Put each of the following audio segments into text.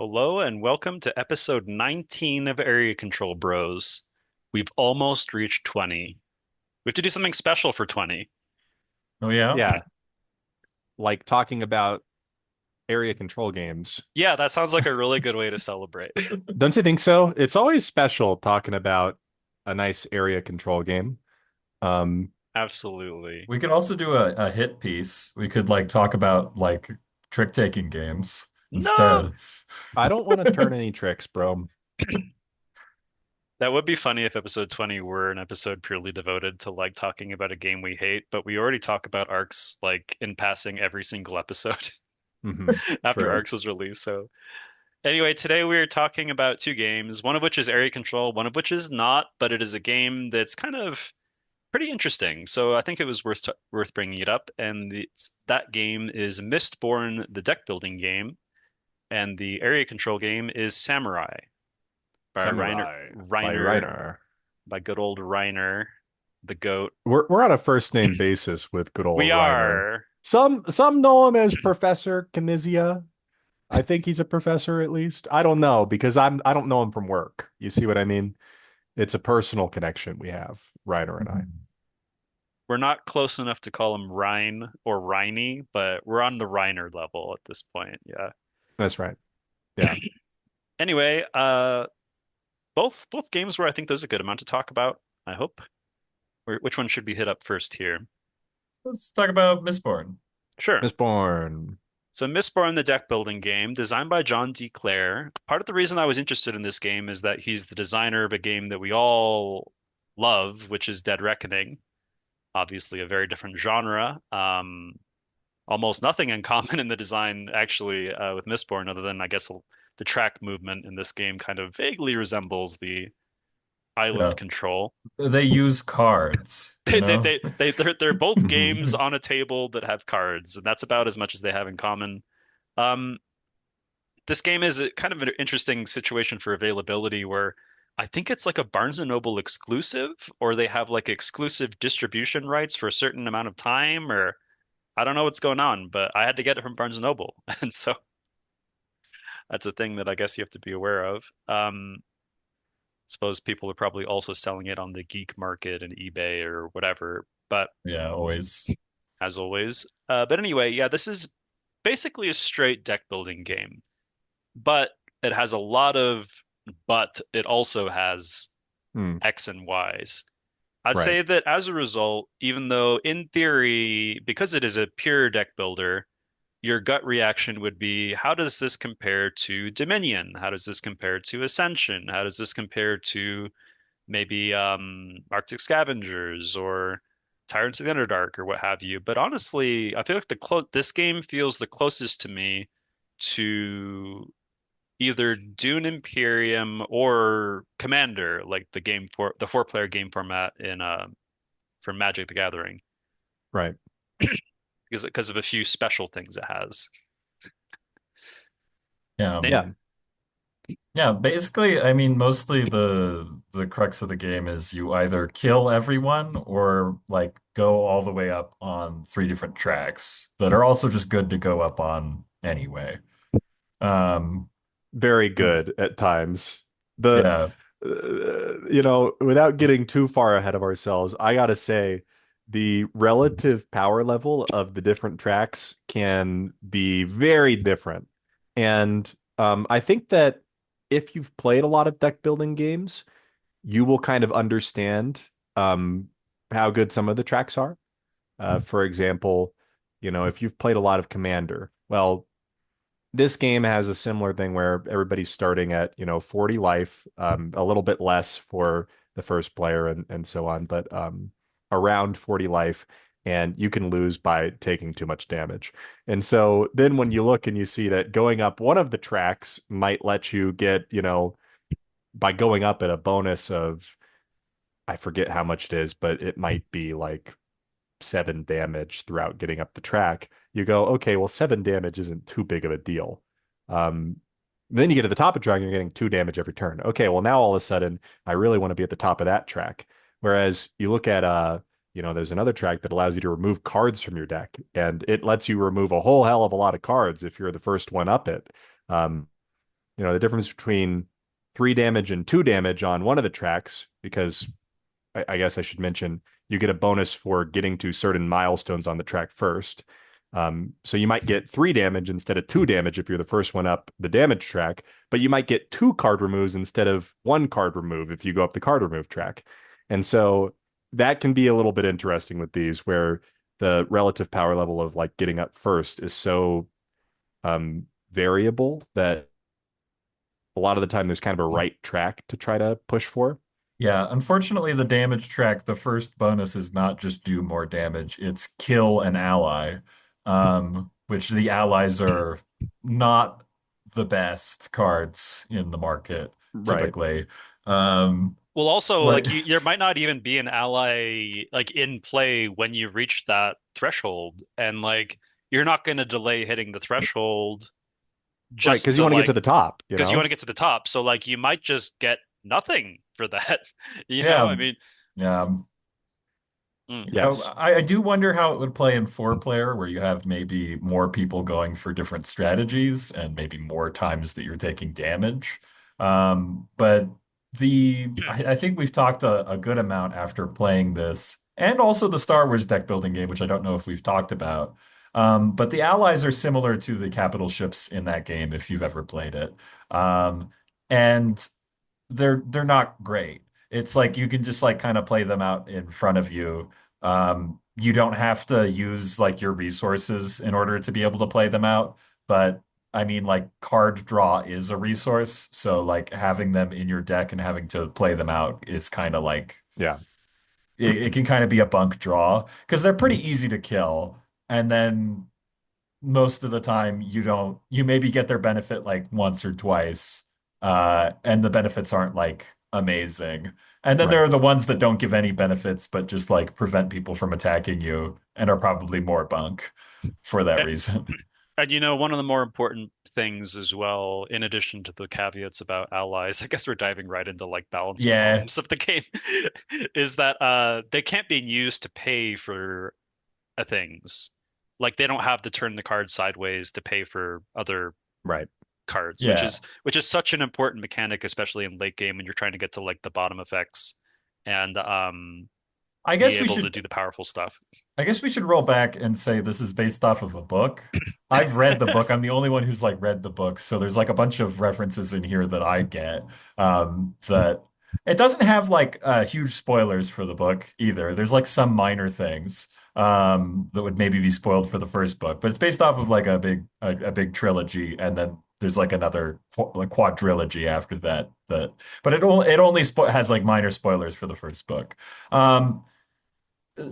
Hello and welcome to episode 19 of Area Control Bros. We've almost reached 20. We have to do something special for 20. Oh yeah. Yeah, like talking about area control games. Yeah, that sounds like a really good way to celebrate. Don't you think so? It's always special talking about a nice area control game. Um, Absolutely. We could also do a hit piece. We could like talk about like trick-taking games No, instead. I don't want to turn any tricks, bro. that would be funny if episode 20 were an episode purely devoted to like talking about a game we hate, but we already talk about Arcs like in passing every single episode after True. Arcs was released. So anyway, today we are talking about two games, one of which is Area Control, one of which is not, but it is a game that's kind of pretty interesting. So I think it was worth bringing it up. And that game is Mistborn, the deck building game, and the area control game is Samurai by Samurai by Reiner, Reiner. by good old Reiner, the goat. We're on a first name basis with good old We Reiner. are. Some know him as Professor Knizia. I think he's a professor at least. I don't know because I don't know him from work. You see what I mean? It's a personal connection we have, Reiner and I. We're not close enough to call him Rhine or Rhiney, but we're on the Reiner level at this point. Yeah. That's right. Yeah. Anyway, both games where I think there's a good amount to talk about, I hope. Which one should we hit up first here? Let's talk about Mistborn. Sure. Mistborn. So Mistborn, the deck building game, designed by John D. Clare. Part of the reason I was interested in this game is that he's the designer of a game that we all love, which is Dead Reckoning. Obviously, a very different genre. Almost nothing in common in the design, actually, with Mistborn, other than I guess the track movement in this game kind of vaguely resembles the island Yeah. control. They use cards, you They, they, know? they, they're both games on a table that have cards, and that's about as much as they have in common. Um, this game is a kind of an interesting situation for availability where I think it's like a Barnes and Noble exclusive, or they have like exclusive distribution rights for a certain amount of time, or I don't know what's going on, but I had to get it from Barnes and Noble. And so that's a thing that I guess you have to be aware of. Suppose people are probably also selling it on the geek market and eBay or whatever, but Yeah, always. as always. But anyway, yeah, this is basically a straight deck building game, but it has a lot of, but it also has Hmm. X and Y's. I'd Right. say that as a result, even though in theory, because it is a pure deck builder, your gut reaction would be, how does this compare to Dominion? How does this compare to Ascension? How does this compare to maybe Arctic Scavengers or Tyrants of the Underdark or what have you? But honestly, I feel like this game feels the closest to me to either Dune Imperium or Commander, like the four-player game format in for Magic the Gathering, Right. because of a few special things it has. Yeah. Yeah. Yeah, basically, I mean, mostly the crux of the game is you either kill everyone or like go all the way up on three different tracks that are also just good to go up on anyway. Um, Very good at times. The yeah, without getting too far ahead of ourselves, I gotta say the relative power level of the different tracks can be very different. And I think that if you've played a lot of deck building games, you will kind of understand um, how good some of the tracks are. For example, if you've played a lot of Commander, well, this game has a similar thing where everybody's starting at 40 life, a little bit less for the first player and so on, but around 40 life, and you can lose by taking too much damage. And so then when you look and you see that going up one of the tracks might let you get, by going up at a bonus of, I forget how much it is, but it might be like 7 damage throughout getting up the track, you go, okay, well, 7 damage isn't too big of a deal. Um, then you get to the top of the track and you're getting 2 damage every turn. Okay, well, now all of a sudden, I really want to be at the top of that track. Whereas you look at, there's another track that allows you to remove cards from your deck, and it lets you remove a whole hell of a lot of cards if you're the first one up it. Um, the difference between 3 damage and 2 damage on one of the tracks, because I guess I should mention you get a bonus for getting to certain milestones on the track first. So you might get 3 damage instead of 2 damage if you're the first one up the damage track, but you might get 2 card removes instead of 1 card remove if you go up the card remove track. And so that can be a little bit interesting with these, where the relative power level of like getting up first is so variable that a lot of the time there's kind of a right track to try to push for. Yeah, unfortunately, the damage track, the first bonus is not just do more damage, it's kill an ally, which the allies are not the best cards in the market, Right. typically. Um, Well, also, but like there might not even be an ally like in play when you reach that threshold, and like you're not going to delay hitting the threshold Right, just because you to want to get to like the top, you because you want know? to get to the top. So like you might just get nothing for that. You know, yeah, I mean, yeah. mm. Yes. I do wonder how it would play in four player, where you have maybe more people going for different strategies and maybe more times that you're taking damage. But I think we've talked a good amount after playing this, and also the Star Wars deck building game, which I don't know if we've talked about. But the allies are similar to the capital ships in that game, if you've ever played it. And they're not great. It's like you can just like kind of play them out in front of you. You don't have to use like your resources in order to be able to play them out. But I mean, like card draw is a resource, so like having them in your deck and having to play them out is kind of like Yeah. it can kind of be a bunk draw because they're pretty easy to kill. And then most of the time you maybe get their benefit like once or twice, and the benefits aren't like amazing. And then there Right. are the ones that don't give any benefits but just like prevent people from attacking you and are probably more bunk for that A- reason. And one of the more important things as well, in addition to the caveats about allies, I guess we're diving right into like balancing Yeah, problems of the game, is that they can't be used to pay for things. Like they don't have to turn the card sideways to pay for other Right. cards, yeah. which is such an important mechanic, especially in late game when you're trying to get to like the bottom effects and I be guess we able to should do the powerful stuff. I guess we should roll back and say this is based off of a book. I've read the book. I'm the only one who's like read the book, so there's like a bunch of references in here that I get. That it doesn't have like huge spoilers for the book either. There's like some minor things that would maybe be spoiled for the first book, but it's based off of like a big trilogy, and then there's like another like quadrilogy after that. But it only has like minor spoilers for the first book. Um,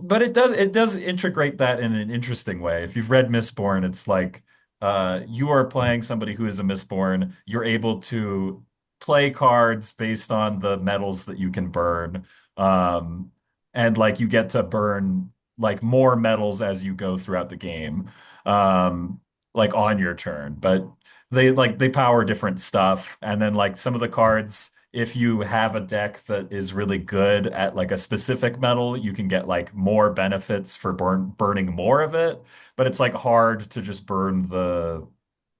but it does integrate that in an interesting way. If you've read Mistborn, it's like you are playing somebody who is a Mistborn. You're able to play cards based on the metals that you can burn. Um, and like you get to burn like more metals as you go throughout the game. Um, like on your turn. But they power different stuff. And then like some of the cards, if you have a deck that is really good at like a specific metal, you can get like more benefits for burning more of it. But it's like hard to just burn the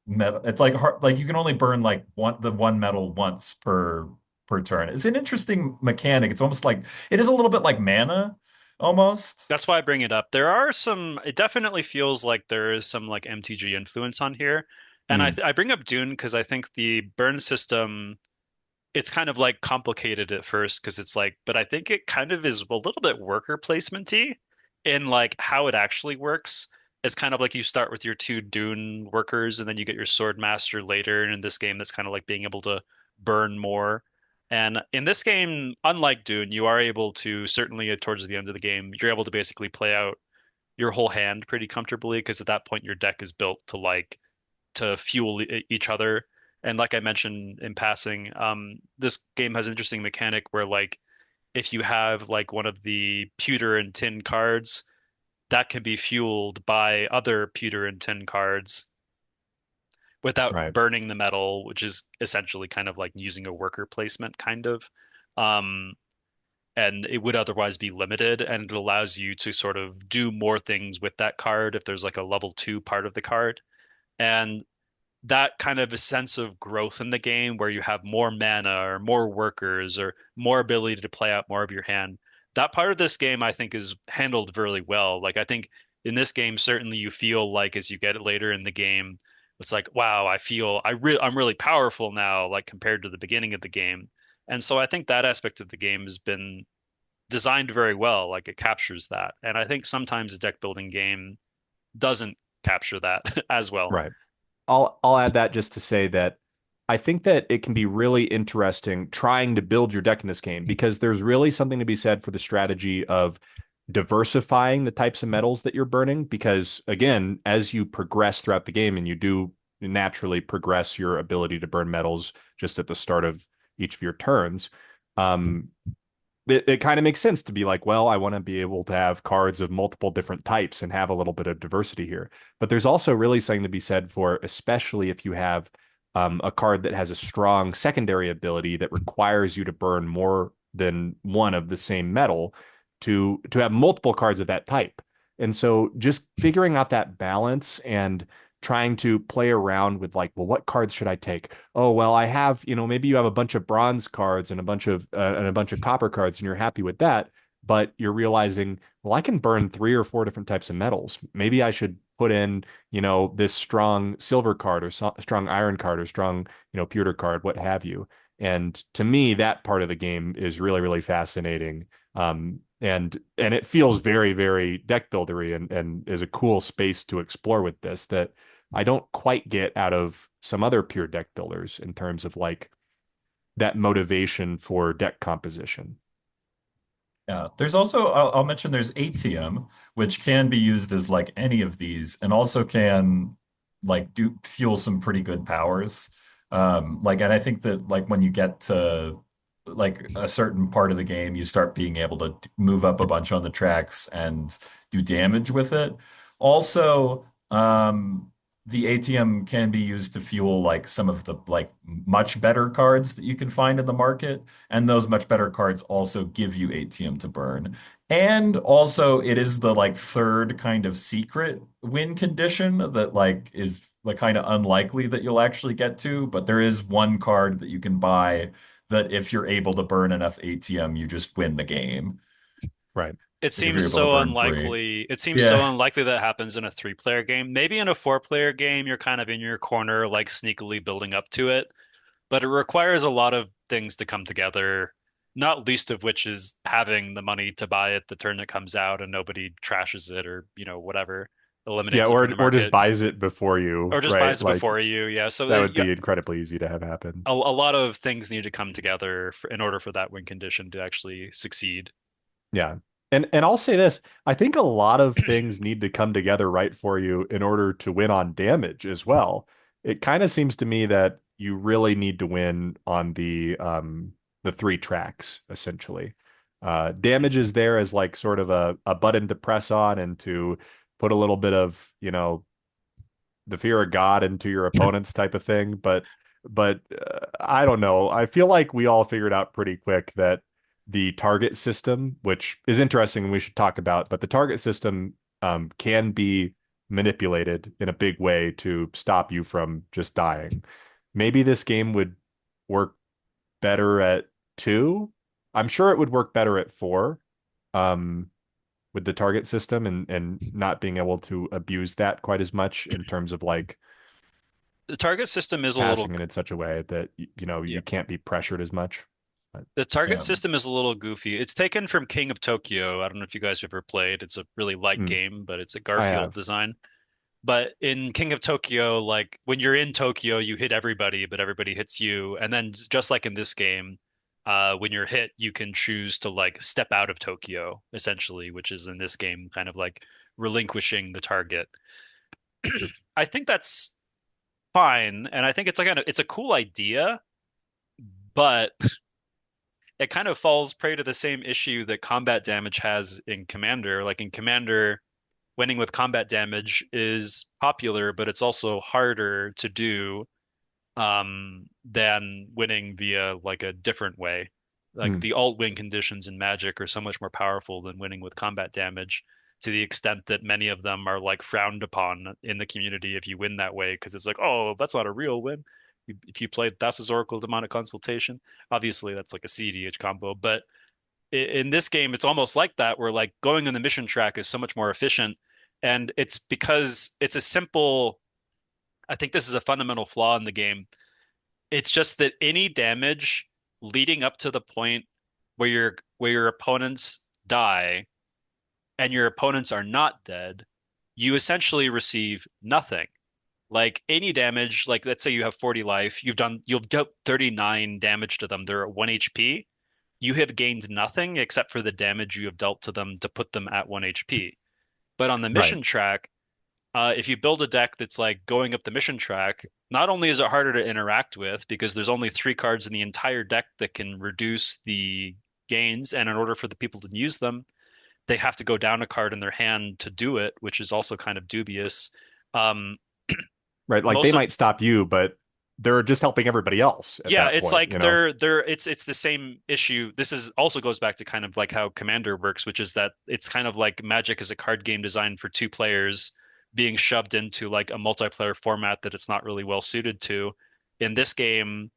metal. It's like hard, like you can only burn like one metal once per turn. It's an interesting mechanic. It's almost like it is a little bit like mana, almost. That's why I bring it up. It definitely feels like there is some like MTG influence on here. And Mm. I bring up Dune because I think the burn system, it's kind of like complicated at first because it's like, but I think it kind of is a little bit worker placement-y in like how it actually works. It's kind of like you start with your two Dune workers and then you get your Sword Master later. And in this game, that's kind of like being able to burn more. And in this game, unlike Dune, you are able to certainly towards the end of the game, you're able to basically play out your whole hand pretty comfortably because at that point your deck is built to like to fuel each other. And like I mentioned in passing, this game has an interesting mechanic where like if you have like one of the pewter and tin cards, that can be fueled by other pewter and tin cards without Right. burning the metal, which is essentially kind of like using a worker placement kind of. Um, and it would otherwise be limited, and it allows you to sort of do more things with that card if there's like a level 2 part of the card. And that kind of a sense of growth in the game where you have more mana or more workers or more ability to play out more of your hand. That part of this game I think is handled really well. Like I think in this game certainly you feel like as you get it later in the game, it's like, wow, I'm really powerful now, like compared to the beginning of the game. And so I think that aspect of the game has been designed very well, like it captures that. And I think sometimes a deck building game doesn't capture that as well. Right. I'll add that just to say that I think that it can be really interesting trying to build your deck in this game because there's really something to be said for the strategy of diversifying the types of metals that you're burning. Because again, as you progress throughout the game and you do naturally progress your ability to burn metals just at the start of each of your turns, um, it kind of makes sense to be like, well, I want to be able to have cards of multiple different types and have a little bit of diversity here. But there's also really something to be said for, especially if you have a card that has a strong secondary ability that requires you to burn more than one of the same metal to have multiple cards of that type. And so just figuring out that balance and trying to play around with like, well, what cards should I take? Oh, well, I have, maybe you have a bunch of bronze cards and a bunch of copper cards and you're happy with that, but you're realizing, well, I can burn three or four different types of metals. Maybe I should put in, this strong silver card or strong iron card or strong, pewter card, what have you. And to me, that part of the game is really, really fascinating. And it feels very, very deck buildery and is a cool space to explore with this that I don't quite get out of some other pure deck builders in terms of like that motivation for deck composition. Yeah, there's also I'll mention there's ATM, which can be used as like any of these, and also can like do fuel some pretty good powers. Like, and I think that like when you get to like a certain part of the game, you start being able to move up a bunch on the tracks and do damage with it. Also, the ATM can be used to fuel like some of the like much better cards that you can find in the market. And those much better cards also give you ATM to burn. And also it is the like third kind of secret win condition that like is like kind of unlikely that you'll actually get to, but there is one card that you can buy that if you're able to burn enough ATM, you just win the game. Right. It Like if seems you're able to so burn three. unlikely. It seems so Yeah. unlikely that happens in a three-player game. Maybe in a four-player game, you're kind of in your corner, like sneakily building up to it. But it requires a lot of things to come together, not least of which is having the money to buy it the turn it comes out and nobody trashes it or, whatever, Yeah, eliminates it from the or just market buys it before you, or just right? buys it Like before you. Yeah. So that would be incredibly easy to have happen. a lot of things need to come together in order for that win condition to actually succeed. Yeah. And I'll say this, I think a lot of things need to come together right for you in order to win on damage as well. It kind of seems to me that you really need to win on the three tracks, essentially. Damage is there as like sort of a button to press on and to put a little bit of, the fear of God into your opponents type of thing. But I don't know. I feel like we all figured out pretty quick that the target system, which is interesting and we should talk about, but the target system can be manipulated in a big way to stop you from just dying. Maybe this game would work better at two. I'm sure it would work better at four. Um, with the target system and not being able to abuse that quite as much in terms of like The target system is a little, passing it in such a way that yeah, you can't be pressured as much. But the target Yeah. system is a little goofy. It's taken from King of Tokyo. I don't know if you guys have ever played. It's a really light mm, game, but it's a I Garfield have. design. But in King of Tokyo, like when you're in Tokyo, you hit everybody, but everybody hits you. And then just like in this game, when you're hit, you can choose to like step out of Tokyo, essentially, which is in this game kind of like relinquishing the target. I think that's fine, and I think it's a cool idea, but it kind of falls prey to the same issue that combat damage has in Commander. Like in Commander, winning with combat damage is popular, but it's also harder to do than winning via like a different way. Like Mm, the alt win conditions in Magic are so much more powerful than winning with combat damage. to the extent that many of them are like frowned upon in the community if you win that way, because it's like, oh, that's not a real win. If you play Thassa's Oracle Demonic Consultation, obviously that's like a CDH combo, but in this game, it's almost like that, where like going on the mission track is so much more efficient. And it's because it's a simple, I think this is a fundamental flaw in the game. It's just that any damage leading up to the point where your opponents die and your opponents are not dead, you essentially receive nothing. Like any damage, like let's say you have 40 life, you've dealt 39 damage to them, they're at 1 HP. You have gained nothing except for the damage you have dealt to them to put them at 1 HP. But on the Right. mission track, if you build a deck that's like going up the mission track, not only is it harder to interact with because there's only 3 cards in the entire deck that can reduce the gains, and in order for the people to use them, they have to go down a card in their hand to do it, which is also kind of dubious. Um, Right. Like they most of might stop you, but they're just helping everybody else at Yeah, that it's point, like it's the same issue. This is also goes back to kind of like how Commander works, which is that it's kind of like Magic is a card game designed for 2 players being shoved into like a multiplayer format that it's not really well suited to. In this game,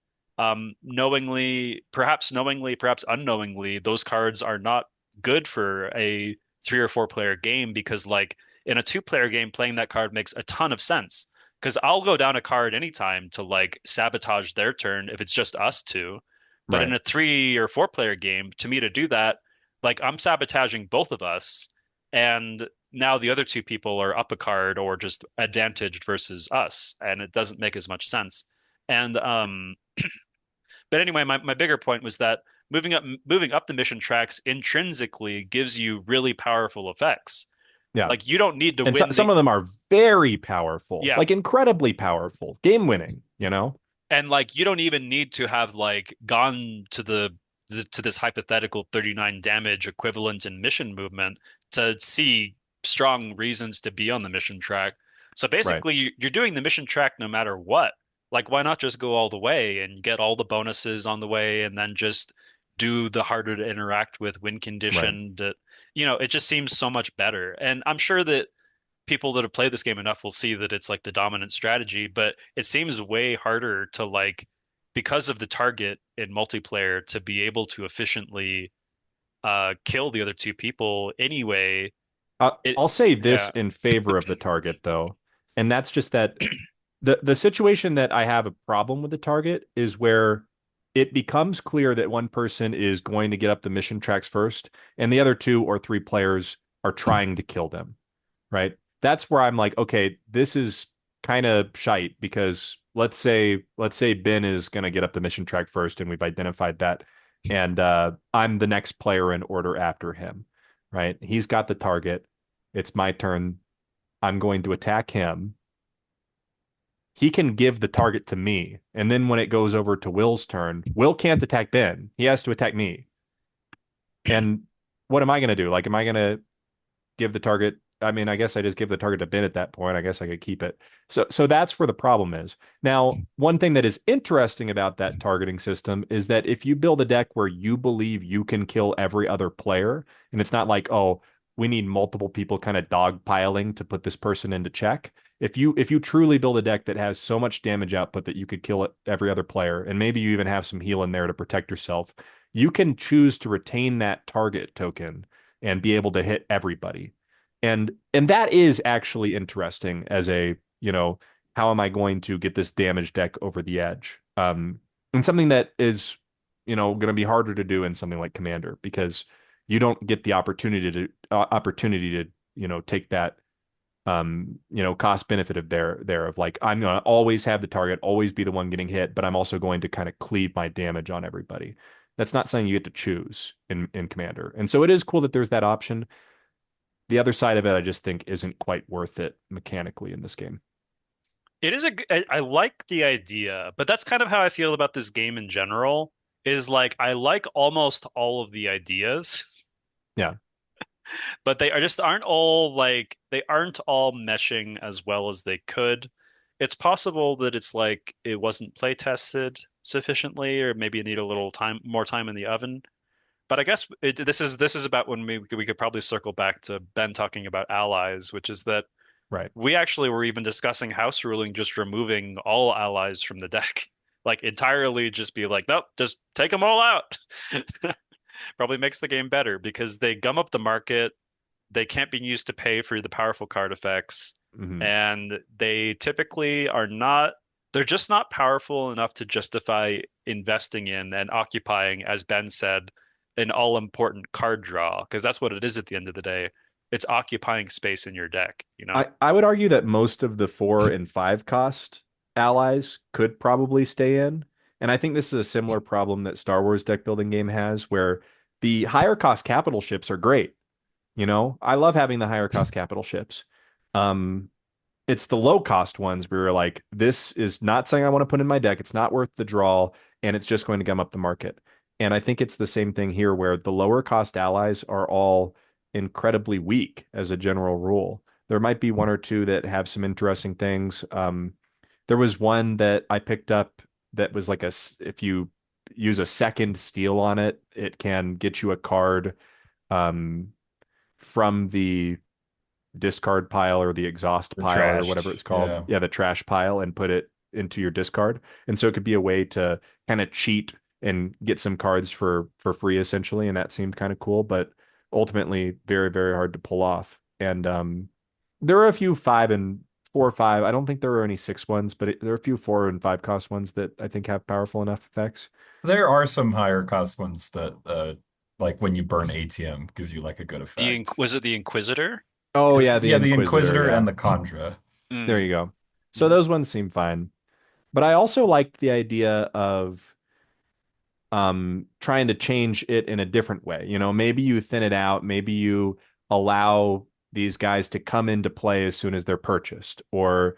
knowingly, perhaps unknowingly, those cards are not good for a 3 or 4 player game because like in a 2 player game, playing that card makes a ton of sense because I'll go down a card anytime to like sabotage their turn if it's just us two. But in right. a 3 or 4 player game, to me to do that, like I'm sabotaging both of us, and now the other 2 people are up a card or just advantaged versus us, and it doesn't make as much sense. And but anyway, my bigger point was that moving up the mission tracks intrinsically gives you really powerful effects. Yeah. Like you don't need to And so, win some the of them are very powerful, yeah, like incredibly powerful, game winning, you know? and like you don't even need to have like gone to to this hypothetical 39 damage equivalent in mission movement to see strong reasons to be on the mission track. So Right. basically, you're doing the mission track no matter what. Like, why not just go all the way and get all the bonuses on the way and then just do the harder to interact with win Right. condition that, it just seems so much better. And I'm sure that people that have played this game enough will see that it's like the dominant strategy, but it seems way harder to like because of the target in multiplayer to be able to efficiently kill the other 2 people anyway. It I'll say this yeah. in favor of the target, though, and that's just that the situation that I have a problem with the target is where it becomes clear that one person is going to get up the mission tracks first, and the other 2 or 3 players are trying to kill them, right? That's where I'm like, okay, this is kind of shite because let's say Ben is going to get up the mission track first, and we've identified that, and I'm the next player in order after him, right? He's got the target. It's my turn. I'm going to attack him. He can give the target to me. And then when it goes over to Will's turn, Will can't attack Ben. He has to attack me. And what am I going to do? Like, am I going to give the target? I mean, I guess I just give the target to Ben at that point. I guess I could keep it. So that's where the problem is. Now, one thing that is interesting about that targeting system is that if you build a deck where you believe you can kill every other player, and it's not like, oh, we need multiple people kind of dogpiling to put this person into check. If you truly build a deck that has so much damage output that you could kill every other player, and maybe you even have some heal in there to protect yourself, you can choose to retain that target token and be able to hit everybody. And that is actually interesting as a, how am I going to get this damage deck over the edge? And something that is, going to be harder to do in something like Commander because you don't get the opportunity to, take that cost benefit of there of like I'm gonna always have the target, always be the one getting hit, but I'm also going to kind of cleave my damage on everybody. That's not something you get to choose in Commander. And so it is cool that there's that option. The other side of it, I just think isn't quite worth it mechanically in this game. It is I like the idea, but that's kind of how I feel about this game in general, is like I like almost all of the ideas, Yeah. but they aren't all meshing as well as they could. It's possible that it's like it wasn't play tested sufficiently, or maybe it need a little more time in the oven. but I guess this is about when we could probably circle back to Ben talking about allies, which is that Right. we actually were even discussing house ruling, just removing all allies from the deck, like entirely, just be like, nope, just take them all out. Probably makes the game better because they gum up the market. They can't be used to pay for the powerful card effects, Hmm. and they typically are not. They're just not powerful enough to justify investing in and occupying, as Ben said, an all-important card draw, because that's what it is at the end of the day. It's occupying space in your deck, you know? I would argue that most of the 4 and 5 cost allies could probably stay in. And I think this is a similar problem that Star Wars deck building game has, where the higher cost capital ships are great. I love having the higher cost capital ships. Um, it's the low cost ones where you're like, this is not something I want to put in my deck. It's not worth the draw, and it's just going to gum up the market. And I think it's the same thing here where the lower cost allies are all incredibly weak as a general rule. There might be one or two that have some interesting things. There was one that I picked up that was like if you use a second steal on it, it can get you a card um, from the discard pile or the exhaust The pile or whatever trashed. it's called. Yeah. Yeah, the trash pile and put it into your discard. And so it could be a way to kind of cheat and get some cards for free essentially. And that seemed kind of cool, but ultimately very, very hard to pull off. And there are a few 5 and 4 or 5. I don't think there are any 6 ones, but there are a few 4 and 5 cost ones that I think have powerful enough effects. There are some higher cost ones that like when you burn ATM gives you like a good effect. Was it the Inquisitor? Oh It's yeah, the yeah, the Inquisitor. Inquisitor Yeah, and the Conjure. there Mm. you go. So Mm. those ones seem fine. But I also liked the idea of trying to change it in a different way. Maybe you thin it out, maybe you allow these guys to come into play as soon as they're purchased, or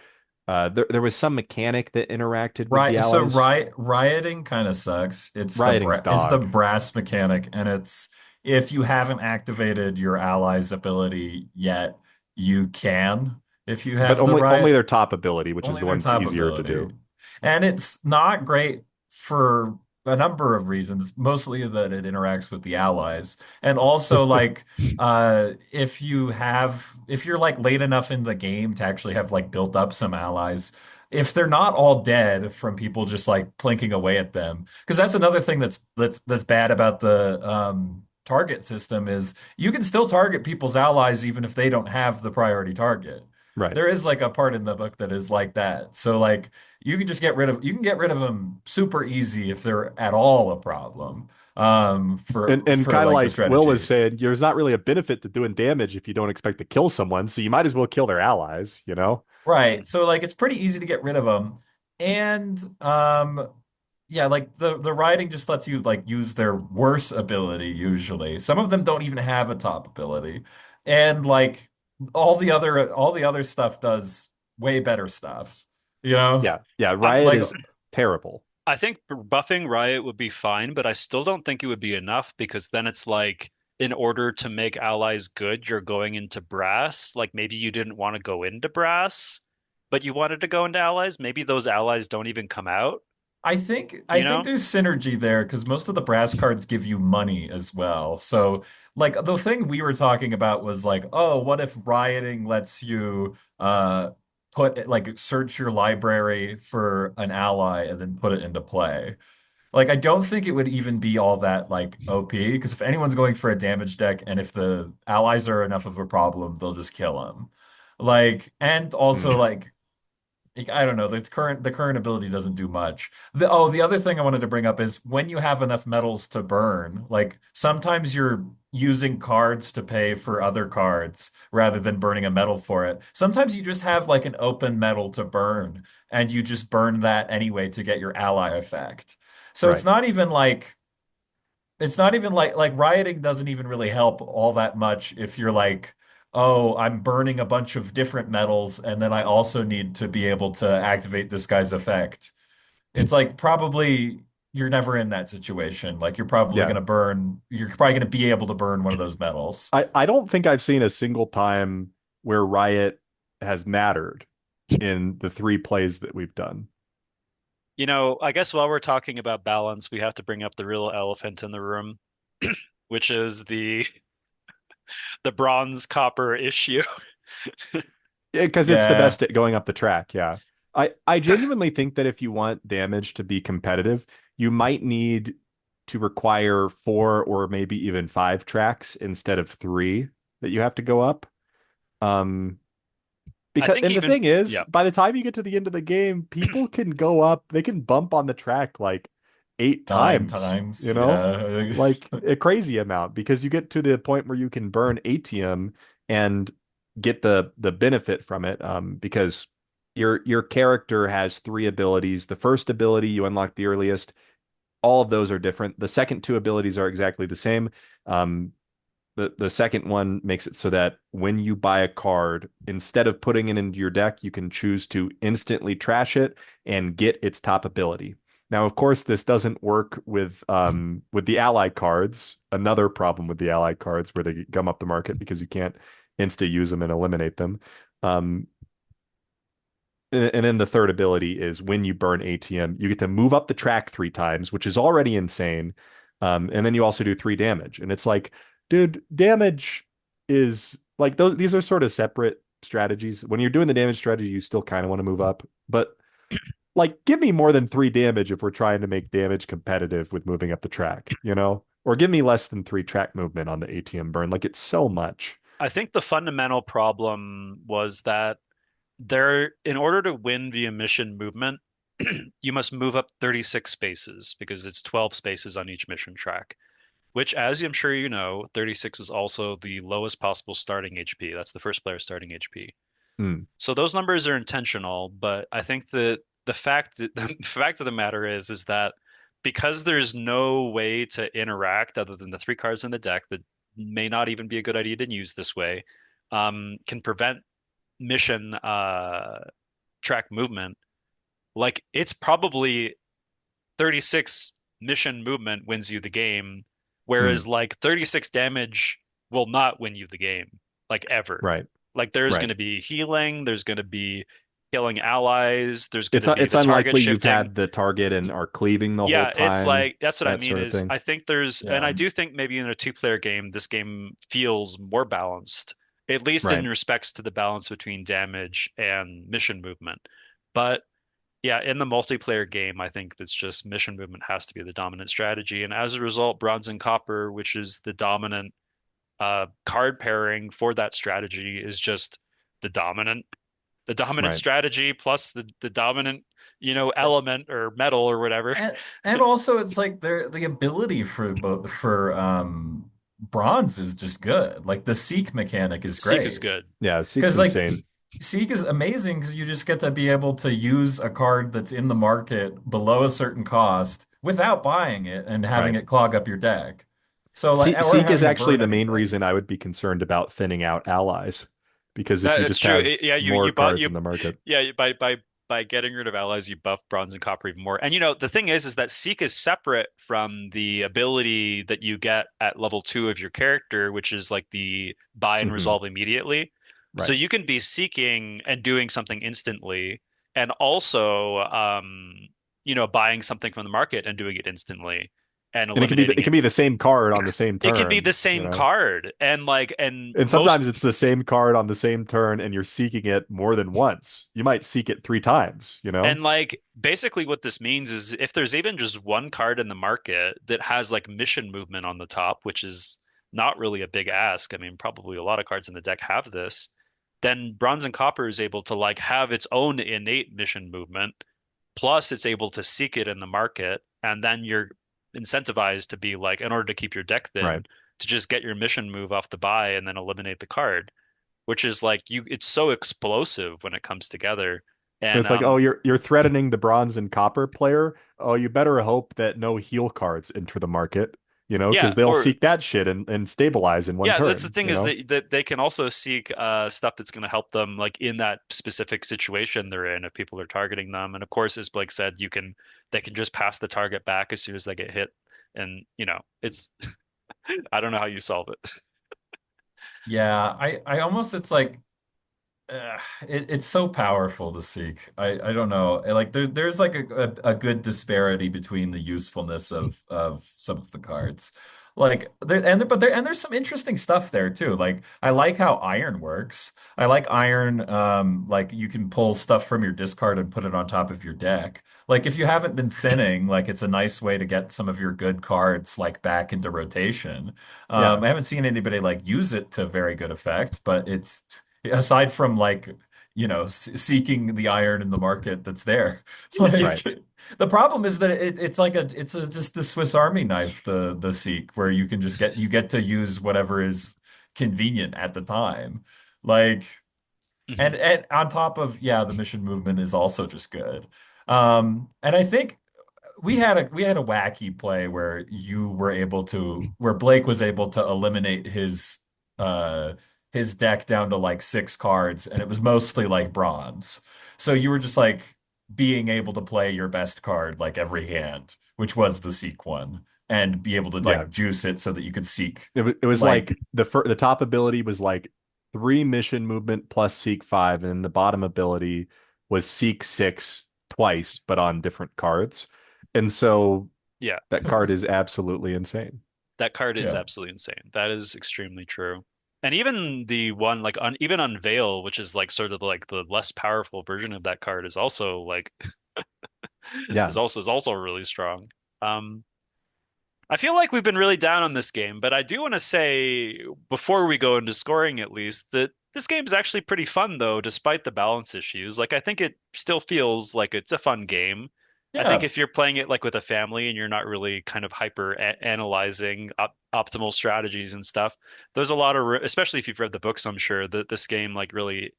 there was some mechanic that interacted with the Right. So allies. rioting kind of sucks. Rioting's It's the dog, brass mechanic, and it's if you haven't activated your ally's ability yet, you can if you but have the only riot. their top ability, which is Only the their one that's top easier to ability. do. And it's not great for a number of reasons, mostly that it interacts with the allies. And also like if you're like late enough in the game to actually have like built up some allies, if they're not all dead from people just like plinking away at them, because that's another thing that's bad about the target system is you can still target people's allies even if they don't have the priority target. Right. There is like a part in the book that is like that. So like you can get rid of them super easy if they're at all a problem And for kind of like the like Will was strategy. saying, there's not really a benefit to doing damage if you don't expect to kill someone, so you might as well kill their allies. Right. So like it's pretty easy to get rid of them. And yeah, like the writing just lets you like use their worse ability usually. Some of them don't even have a top ability. And like all the other stuff does way better stuff. You know? Yeah, yeah. I Riot Like is terrible. I think buffing Riot would be fine, but I still don't think it would be enough because then it's like in order to make allies good, you're going into brass. Like maybe you didn't want to go into brass, but you wanted to go into allies. Maybe those allies don't even come out, I you think know? there's synergy there because most of the brass cards give you money as well. So like the thing we were talking about was like, oh, what if rioting lets you put like search your library for an ally and then put it into play. Like I don't think it would even be all that like OP because if anyone's going for a damage deck and if the allies are enough of a problem, they'll just kill them. Like and also Mm. like, I don't know. The current ability doesn't do much. The other thing I wanted to bring up is when you have enough metals to burn, like sometimes you're using cards to pay for other cards rather than burning a metal for it. Sometimes you just have like an open metal to burn and you just burn that anyway to get your ally effect. So Right. it's not even like rioting doesn't even really help all that much if you're like, oh, I'm burning a bunch of different metals, and then I also need to be able to activate this guy's effect. It's like probably you're never in that situation. Like Yeah. you're probably gonna be able to burn one of those metals. I don't think I've seen a single time where Riot has mattered in the 3 plays that we've done. I guess while we're talking about balance, we have to bring up the real elephant in the room, which is the bronze copper issue. Because it's the Yeah, best at going up the track. Yeah. I genuinely think that if you want damage to be competitive, you might need to require four or maybe even five tracks instead of three that you have to go up. Um, I because think and the even thing is, yeah, by the time you get to the end of the game, people can go up, they can bump on the track like eight nine times, times. Yeah. like a crazy amount because you get to the point where you can burn ATM and get the benefit from it. Because your character has three abilities. The first ability you unlock the earliest. All of those are different. The second two abilities are exactly the same. Um, the second one makes it so that when you buy a card, instead of putting it into your deck, you can choose to instantly trash it and get its top ability. Now, of course, this doesn't work with the ally cards. Another problem with the ally cards where they gum up the market because you can't insta use them and eliminate them. Um, and then the third ability is when you burn ATM, you get to move up the track three times, which is already insane. And then you also do three damage. And it's like, dude, damage is like those, these are sort of separate strategies. When you're doing the damage strategy, you still kind of want to move up. But like, give me more than three damage if we're trying to make damage competitive with moving up the track, you know? Or give me less than three track movement on the ATM burn. Like, it's so much. I think the fundamental problem was that in order to win via mission movement, you must move up 36 spaces because it's 12 spaces on each mission track, which, as I'm sure you know, 36 is also the lowest possible starting HP. That's the first player starting HP. Hmm. So those numbers are intentional, but I think that the fact of the matter is that because there's no way to interact other than the three cards in the deck that may not even be a good idea to use this way, can prevent mission track movement. Like it's probably 36 mission movement wins you the game, Hmm. whereas like 36 damage will not win you the game, like ever. Right. Like there's going Right. to be healing, there's going to be killing allies, there's going It's to be it's the target unlikely you've shifting. had the target and are cleaving the whole Yeah, it's time, like that's what I that mean sort of is thing. I think there's and Yeah. I do think maybe in a two-player game this game feels more balanced, at least in Right. respects to the balance between damage and mission movement. But yeah, in the multiplayer game, I think that's just mission movement has to be the dominant strategy. And as a result, bronze and copper, which is the dominant card pairing for that strategy, is just the dominant the dominant Right. strategy plus the dominant, element or metal or whatever. And also it's like the ability for both for bronze is just good. Like the seek mechanic is Seek is great. good. Yeah, Seek's Because like insane. Seek is amazing because you just get to be able to use a card that's in the market below a certain cost without buying it and having Right. it clog up your deck. So like or Seek is having to actually burn the main everything. reason I would be concerned about thinning out allies. Because if you That's just true. have Yeah, you more you bought cards you in the market. yeah, by getting rid of allies, you buff bronze and copper even more. And the thing is that Seek is separate from the ability that you get at level 2 of your character, which is like the buy and Hmm. resolve immediately. So Right. you can be seeking and doing something instantly, and also buying something from the market and doing it instantly and And it eliminating can it. be the same card on the same It can be the turn, same card, and And sometimes it's the same card on the same turn and you're seeking it more than once. You might seek it three times. basically what this means is if there's even just one card in the market that has like mission movement on the top, which is not really a big ask. I mean, probably a lot of cards in the deck have this, then bronze and copper is able to like have its own innate mission movement, plus it's able to seek it in the market, and then you're incentivized to be like, in order to keep your deck thin, Right. to just get your mission move off the buy and then eliminate the card, which is like it's so explosive when it comes together. And And it's like, oh, you're threatening the bronze and copper player. Oh, you better hope that no heal cards enter the market, yeah, because they'll or seek that shit and stabilize in one yeah, that's the turn, thing you is know? that they can also seek stuff that's going to help them like in that specific situation they're in if people are targeting them. And of course, as Blake said, they can just pass the target back as soon as they get hit. And it's I don't know how you solve it. Yeah, I almost it's like it's so powerful to seek. I don't know. Like there's like a good disparity between the usefulness of some of the cards. Like there's some interesting stuff there too. Like I like how iron works. I like iron like you can pull stuff from your discard and put it on top of your deck. Like if you haven't been thinning, like it's a nice way to get some of your good cards like back into rotation. Yeah, I haven't seen anybody like use it to very good effect, but it's aside from like seeking the iron in the market that's there. Like right. the problem is that it's just the Swiss Army knife, the seek, where you get to use whatever is convenient at the time. Like Mhm. and on top of, yeah, the mission movement is also just good. And I think we had a wacky play where where Blake was able to eliminate uh his deck down to like 6 cards, and it was mostly like bronze. So you were just like being able to play your best card like every hand, which was the seek one, and be able to Yeah, like juice it so that you could seek it was like like the top ability was like 3 mission movement plus seek 5, and the bottom ability was seek 6 twice, but on different cards. And so Yeah, that card is absolutely insane. that card is yeah. absolutely insane. That is extremely true. And even the one like even Unveil, which is like sort of like the less powerful version of that card, is also like Yeah, is also really strong. Um, I feel like we've been really down on this game, but I do want to say before we go into scoring at least that this game is actually pretty fun though, despite the balance issues. Like I think it still feels like it's a fun game. I think Yeah. if you're playing it like with a family and you're not really kind of hyper analyzing optimal strategies and stuff, there's a lot of, especially if you've read the books, I'm sure that this game like really,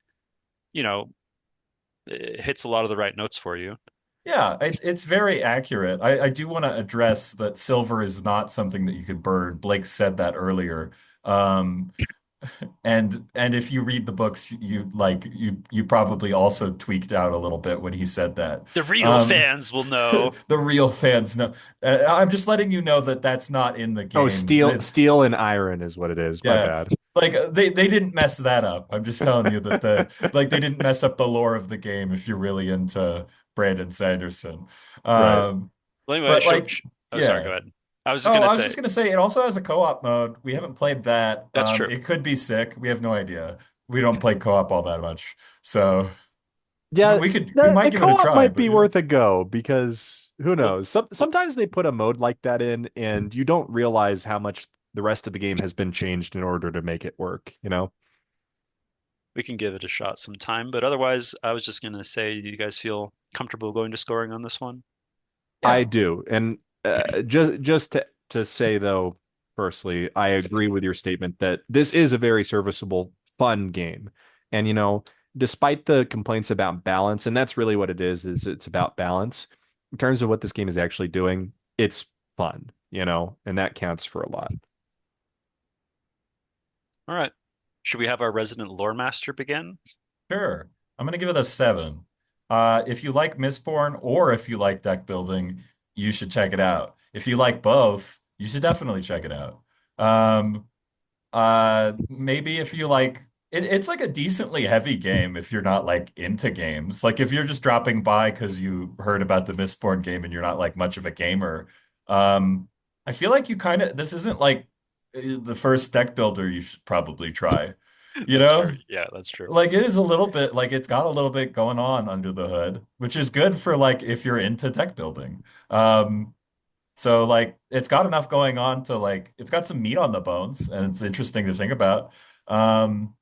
you know, it hits a lot of the right notes for you. Yeah, it's very accurate. I do want to address that silver is not something that you could burn. Blake said that earlier. Um, and if you read the books, you probably also tweaked out a little bit when he said that. The real Um, fans will know. the real fans know. I'm just letting you know that that's not in the oh, game. steel and iron is what it is. My Yeah. bad. Like they didn't mess that up. I'm just telling you that they didn't mess up the lore of the game if you're really into Brandon Sanderson. Right. Um, Well, anyway, but like, oh, sorry, yeah. go ahead. I was just Oh, gonna I was say just gonna say it also has a co-op mode. We haven't played that. that's true. It could be sick. We have no idea. We don't play co-op all that much. So Yeah, we the might give it a co-op try, might but be yeah. worth a go because who Well, knows? Sometimes they put a mode like that in and you don't realize how much the rest of the game has been changed in order to make it work, you know? we can give it a shot sometime, but otherwise, I was just gonna say, do you guys feel comfortable going to scoring on this one? I Yeah, do. And just to say though, firstly, I agree with your statement that this is a very serviceable, fun game. And despite the complaints about balance, and that's really what it is it's about balance. In terms of what this game is actually doing, it's fun, and that counts for a lot. All right. Should we have our resident lore master begin? sure. I'm gonna give it a 7. If you like Mistborn or if you like deck building, you should check it out. If you like both, you should definitely check it out. Um, maybe if you like it's like a decently heavy game if you're not like into games. Like if you're just dropping by because you heard about the Mistborn game and you're not like much of a gamer. I feel like this isn't like the first deck builder you should probably try. You That's true. know? Yeah, that's true. Like it is a little bit like it's got a little bit going on under the hood, which is good for like if you're into deck building. So like it's got enough going on to like it's got some meat on the bones and it's interesting to think about. Um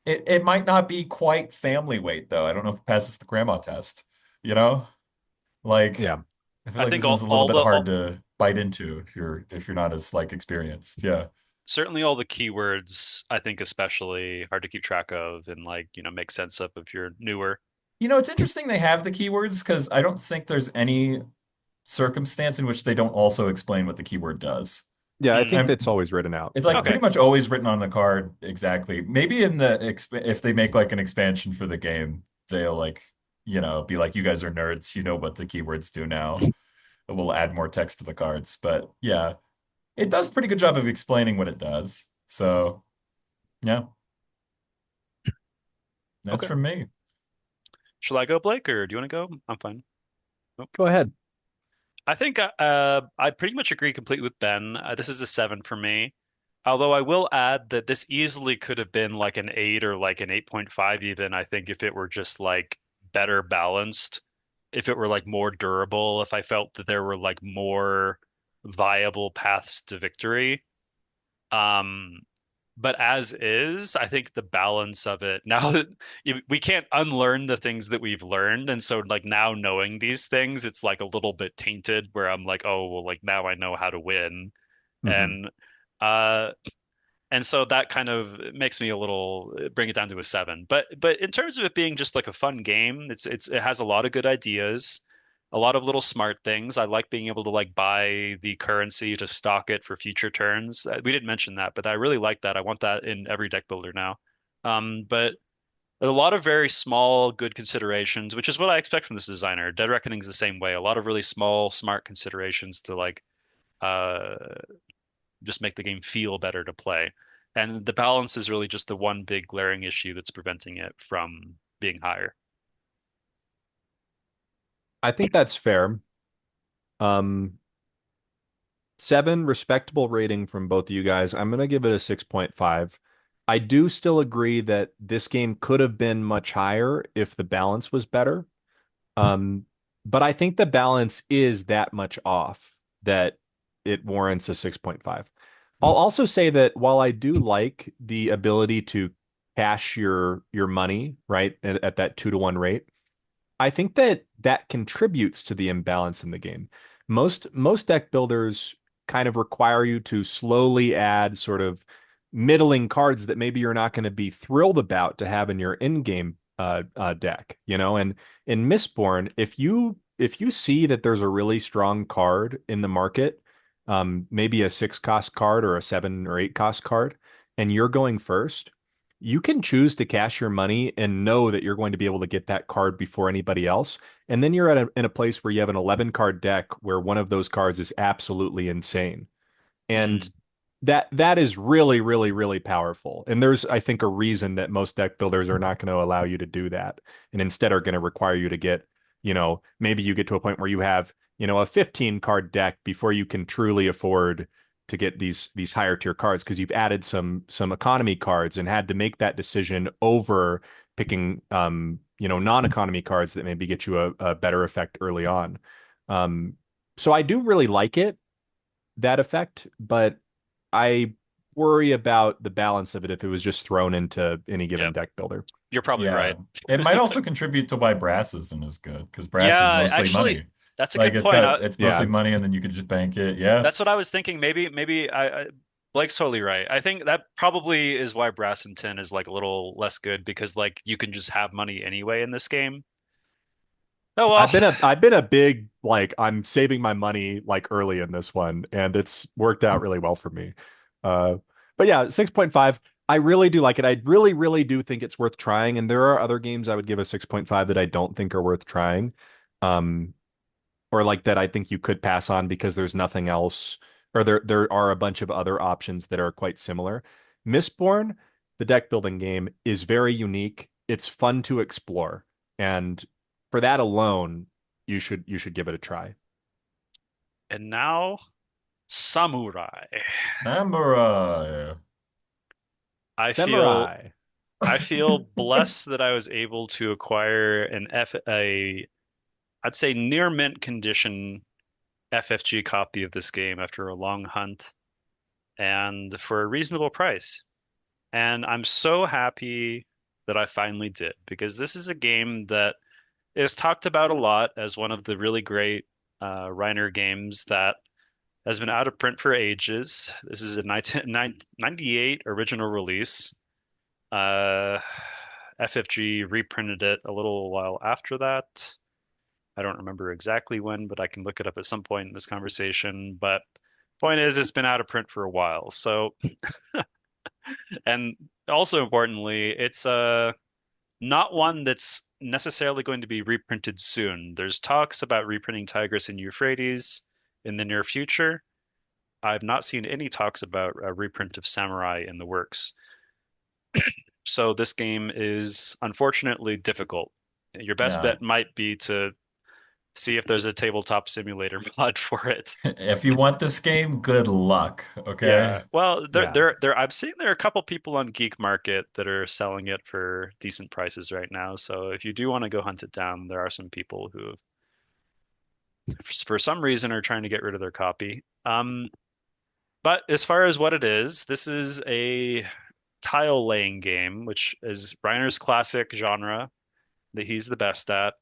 it might not be quite family weight though. I don't know if it passes the grandma test, you know? Like Yeah. I feel I like think this one's a little bit hard to bite into if you're not as like experienced. Yeah. certainly all the keywords, I think especially hard to keep track of and like, make sense of if you're newer. You know, it's interesting they have the keywords because I don't think there's any circumstance in which they don't also explain what the keyword does. Yeah, I think Hmm. I'm that's always written out. It's like Okay. pretty much always written on the card exactly. Maybe if they make like an expansion for the game, they'll like, be like, you guys are nerds, you know what the keywords do now. We'll add more text to the cards. But yeah, it does a pretty good job of explaining what it does. So yeah. That's Okay. from me. Shall I go, Blake, or do you want to go? I'm fine. Nope. Go ahead. I think I pretty much agree completely with Ben. This is a 7 for me. Although I will add that this easily could have been like an 8 or like an 8.5 even, I think if it were just like better balanced, if it were like more durable, if I felt that there were like more viable paths to victory. Um, but as is, I think the balance of it now that we can't unlearn the things that we've learned. And so like now knowing these things, it's like a little bit tainted where I'm like, oh, well, like now I know how to win. Hmm. And uh and so that kind of makes me a little bring it down to a 7. But in terms of it being just like a fun game, it has a lot of good ideas, a lot of little smart things. I like being able to like buy the currency to stock it for future turns. We didn't mention that, but I really like that. I want that in every deck builder now. But a lot of very small, good considerations, which is what I expect from this designer. Dead Reckoning's the same way. A lot of really small, smart considerations to like uh just make the game feel better to play. And the balance is really just the one big glaring issue that's preventing it from being higher. I think that's fair. Um, 7, respectable rating from both of you guys. I'm gonna give it a 6.5. I do still agree that this game could have been much higher if the balance was better. Um, but I think the balance is that much off that it warrants a 6.5. I'll also say that while I do like the ability to cash your money, right, at that 2-to-1 rate, I think that that contributes to the imbalance in the game. Most deck builders kind of require you to slowly add sort of middling cards that maybe you're not going to be thrilled about to have in your in-game deck, you know. And in Mistborn, if you see that there's a really strong card in the market, maybe a 6 cost card or a 7 or 8 cost card, and you're going first, you can choose to cash your money and know that you're going to be able to get that card before anybody else. And then you're in a place where you have an 11 card deck where one of those cards is absolutely insane. And Mm, that is really, really, really powerful. And there's, I think, a reason that most deck builders are not going to allow you to do that, and instead are going to require you to get, maybe you get to a point where you have, a 15 card deck before you can truly afford to get these higher tier cards because you've added some economy cards and had to make that decision over picking non-economy cards that maybe get you a better effect early on. Um, so I do really like it, that effect, but I worry about the balance of it if it was just thrown into any given yeah, deck builder. you're probably Yeah. right. It might also contribute to why brass isn't as good because brass is Yeah, mostly actually, money. that's a Like good point. it's Yeah. mostly money and then you can just bank it. Yeah. That's what I was thinking. Maybe Blake's totally right. I think that probably is why Brass and Tin is like a little less good because like you can just have money anyway in this game. Oh well. I've been a big like I'm saving my money like early in this one, and it's worked out really well for me. Uh, but yeah, 6.5. I really do like it. I really, really do think it's worth trying. And there are other games I would give a 6.5 that I don't think are worth trying. Um, or like that I think you could pass on because there's nothing else, or there are a bunch of other options that are quite similar. Mistborn, the deck building game, is very unique. It's fun to explore, and for that alone, you should give it a try. And now Samurai. Samurai. I feel Samurai. I feel blessed that I was able to acquire I'd say near mint condition FFG copy of this game after a long hunt and for a reasonable price. And I'm so happy that I finally did because this is a game that is talked about a lot as one of the really great Reiner games that has been out of print for ages. This is a 1998 original release. Uh, FFG reprinted it a little while after that. I don't remember exactly when, but I can look it up at some point in this conversation. But point is, it's been out of print for a while. So, and also importantly, it's not one that's necessarily going to be reprinted soon. There's talks about reprinting Tigris and Euphrates in the near future. I've not seen any talks about a reprint of Samurai in the works. so this game is unfortunately difficult. Your best Yeah. bet might be to see if there's a tabletop simulator mod for it. If you want this game, good luck, Yeah. okay? Well, Yeah. I'm seeing there are a couple people on Geek Market that are selling it for decent prices right now. So if you do want to go hunt it down, there are some people who, for some reason, are trying to get rid of their copy. But as far as what it is, this is a tile laying game, which is Reiner's classic genre that he's the best at.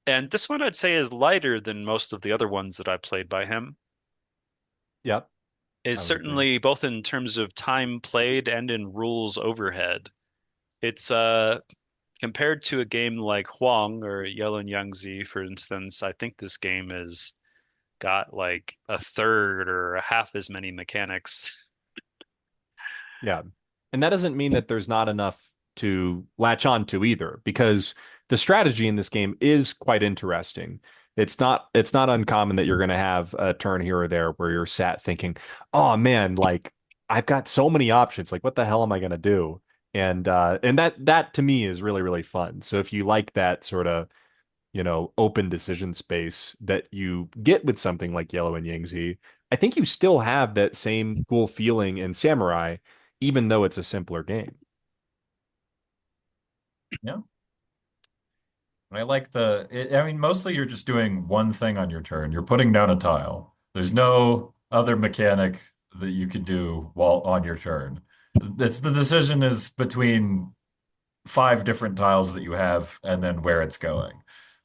And this one I'd say is lighter than most of the other ones that I played by him. Yep. Is I would agree. certainly both in terms of time played and in rules overhead. It's compared to a game like Huang or Yellen Yangtze, for instance, I think this game has got like a third or a half as many mechanics. Yeah. And that doesn't mean that there's not enough to latch on to either, because the strategy in this game is quite interesting. It's not uncommon that you're going to have a turn here or there where you're sat thinking, "Oh man, like I've got so many options. Like what the hell am I going to do?" And that to me is really really fun. So if you like that sort of, open decision space that you get with something like Yellow and Yangtze, I think you still have that same cool feeling in Samurai, even though it's a simpler game. Yeah. I like I mean, mostly you're just doing one thing on your turn. You're putting down a tile. There's no other mechanic that you can do while on your turn. It's the decision is between five different tiles that you have and then where it's going,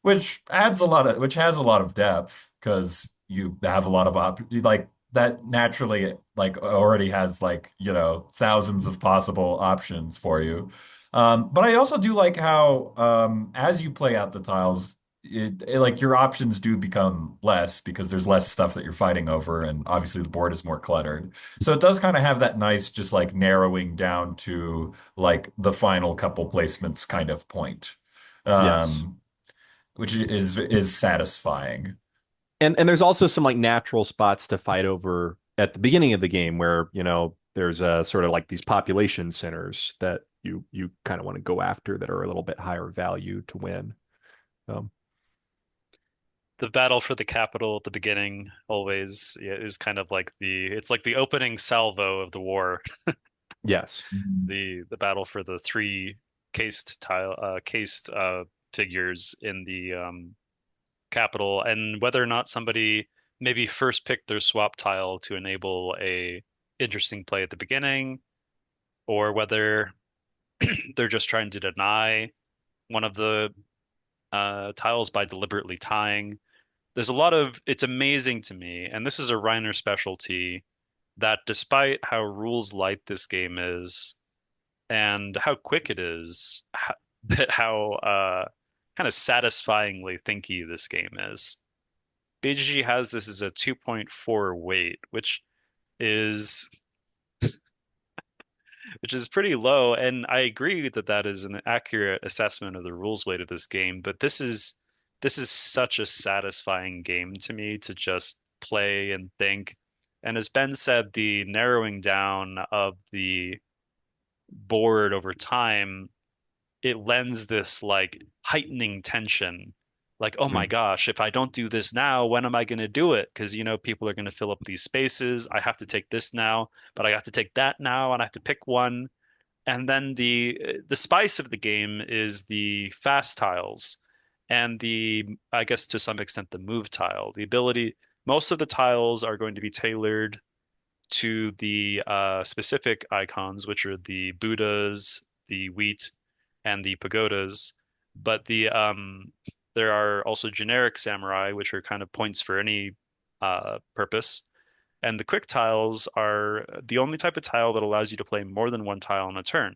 which has a lot of depth because you have a lot of like that naturally like already has like, thousands of possible options for you. But I also do like how as you play out the tiles, like your options do become less because there's less stuff that you're fighting over, and obviously the board is more cluttered. So it does kind of have that nice, just like narrowing down to like the final couple placements kind of point, Yes. um, which is satisfying. And there's also some like natural spots to fight over at the beginning of the game where, there's a sort of like these population centers that you kind of want to go after that are a little bit higher value to win. Um, The battle for the capital at the beginning always, yeah, is kind of like it's like the opening salvo of the war. yes. Mhm. The battle for the three cased figures in the capital, and whether or not somebody maybe first picked their swap tile to enable a interesting play at the beginning, or whether they're just trying to deny one of the tiles by deliberately tying. There's a lot of, it's amazing to me, and this is a Reiner specialty, that despite how rules light this game is and how quick it is, how kind of satisfyingly thinky this game is. BGG has this as a 2.4 weight, is which is pretty low, and I agree that that is an accurate assessment of the rules weight of this game, but this is such a satisfying game to me to just play and think. And as Ben said, the narrowing down of the board over time, it lends this like heightening tension. Like, oh my Mm. gosh, if I don't do this now, when am I going to do it? Because, people are going to fill up these spaces. I have to take this now, but I have to take that now, and I have to pick one. And then the spice of the game is the fast tiles and I guess to some extent, the move tile. The ability, most of the tiles are going to be tailored to the specific icons, which are the Buddhas, the wheat, and the pagodas. But there are also generic samurai, which are kind of points for any purpose. And the quick tiles are the only type of tile that allows you to play more than one tile in a turn.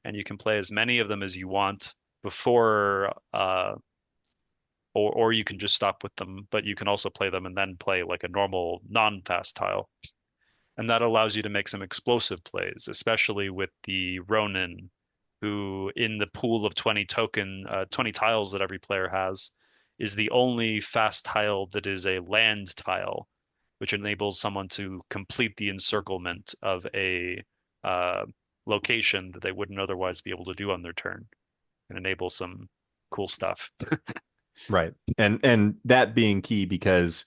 And you can play as many of them as you want before, or you can just stop with them, but you can also play them and then play like a normal non-fast tile. And that allows you to make some explosive plays, especially with the Ronin, who in the pool of 20 tiles that every player has, is the only fast tile that is a land tile, which enables someone to complete the encirclement of a location that they wouldn't otherwise be able to do on their turn and enable some cool stuff. Right. And that being key because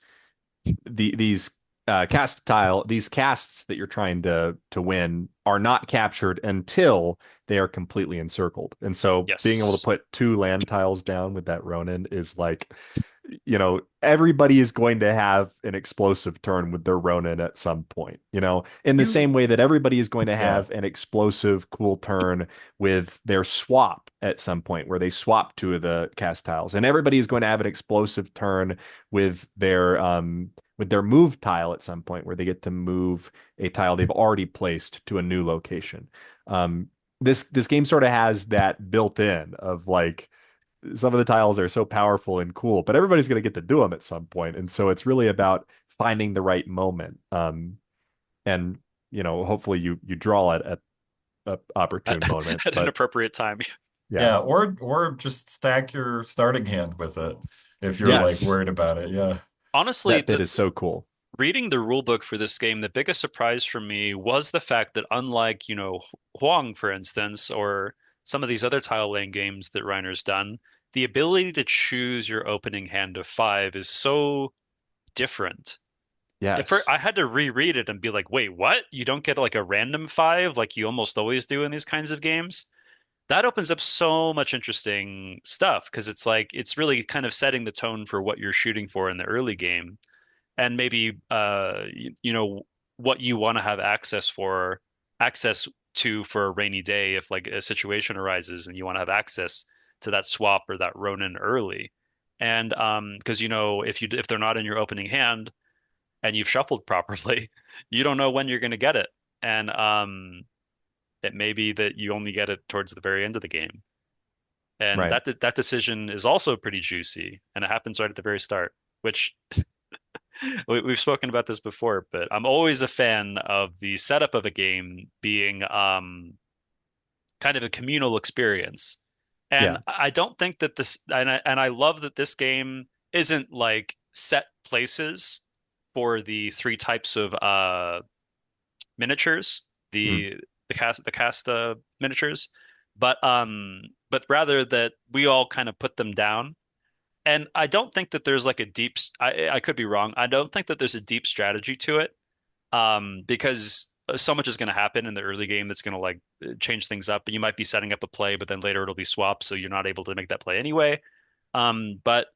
these these casts that you're trying to win are not captured until they are completely encircled. And so being able to Yes. put two land tiles down with that Ronin is like, everybody is going to have an explosive turn with their Ronin at some point, in the You, same way that everybody is going to yeah. have an explosive, cool turn with their swap at some point where they swap two of the cast tiles. And everybody is going to have an explosive turn with their move tile at some point where they get to move a tile they've already placed to a new location. Um, this game sort of has that built in of like some of the tiles are so powerful and cool, but everybody's going to get to do them at some point. And so it's really about finding the right moment. And hopefully you draw it at an At, opportune moment. at an But appropriate time. yeah, Yeah, or just stack your starting hand with it if you're like yes, worried about it. Yeah. Honestly, that bit is so cool. reading the rule book for this game, the biggest surprise for me was the fact that unlike, Huang, for instance, or some of these other tile laying games that Reiner's done, the ability to choose your opening hand of five is so different. Yes. I had to reread it and be like, wait, what? You don't get like a random five like you almost always do in these kinds of games? That opens up so much interesting stuff because it's like it's really kind of setting the tone for what you're shooting for in the early game and maybe what you want to have access to for a rainy day if like a situation arises and you want to have access to that swap or that Ronin early. And because if they're not in your opening hand and you've shuffled properly, you don't know when you're going to get it. And it may be that you only get it towards the very end of the game. And Right. that decision is also pretty juicy, and it happens right at the very start, which we've spoken about this before, but I'm always a fan of the setup of a game being kind of a communal experience. And Yeah. I don't think that I love that this game isn't like set places for the three types of miniatures, Mm. the cast miniatures, but rather that we all kind of put them down. And I don't think that there's like I could be wrong. I don't think that there's a deep strategy to it. Because so much is going to happen in the early game that's going to like change things up. And you might be setting up a play, but then later it'll be swapped, so you're not able to make that play anyway. But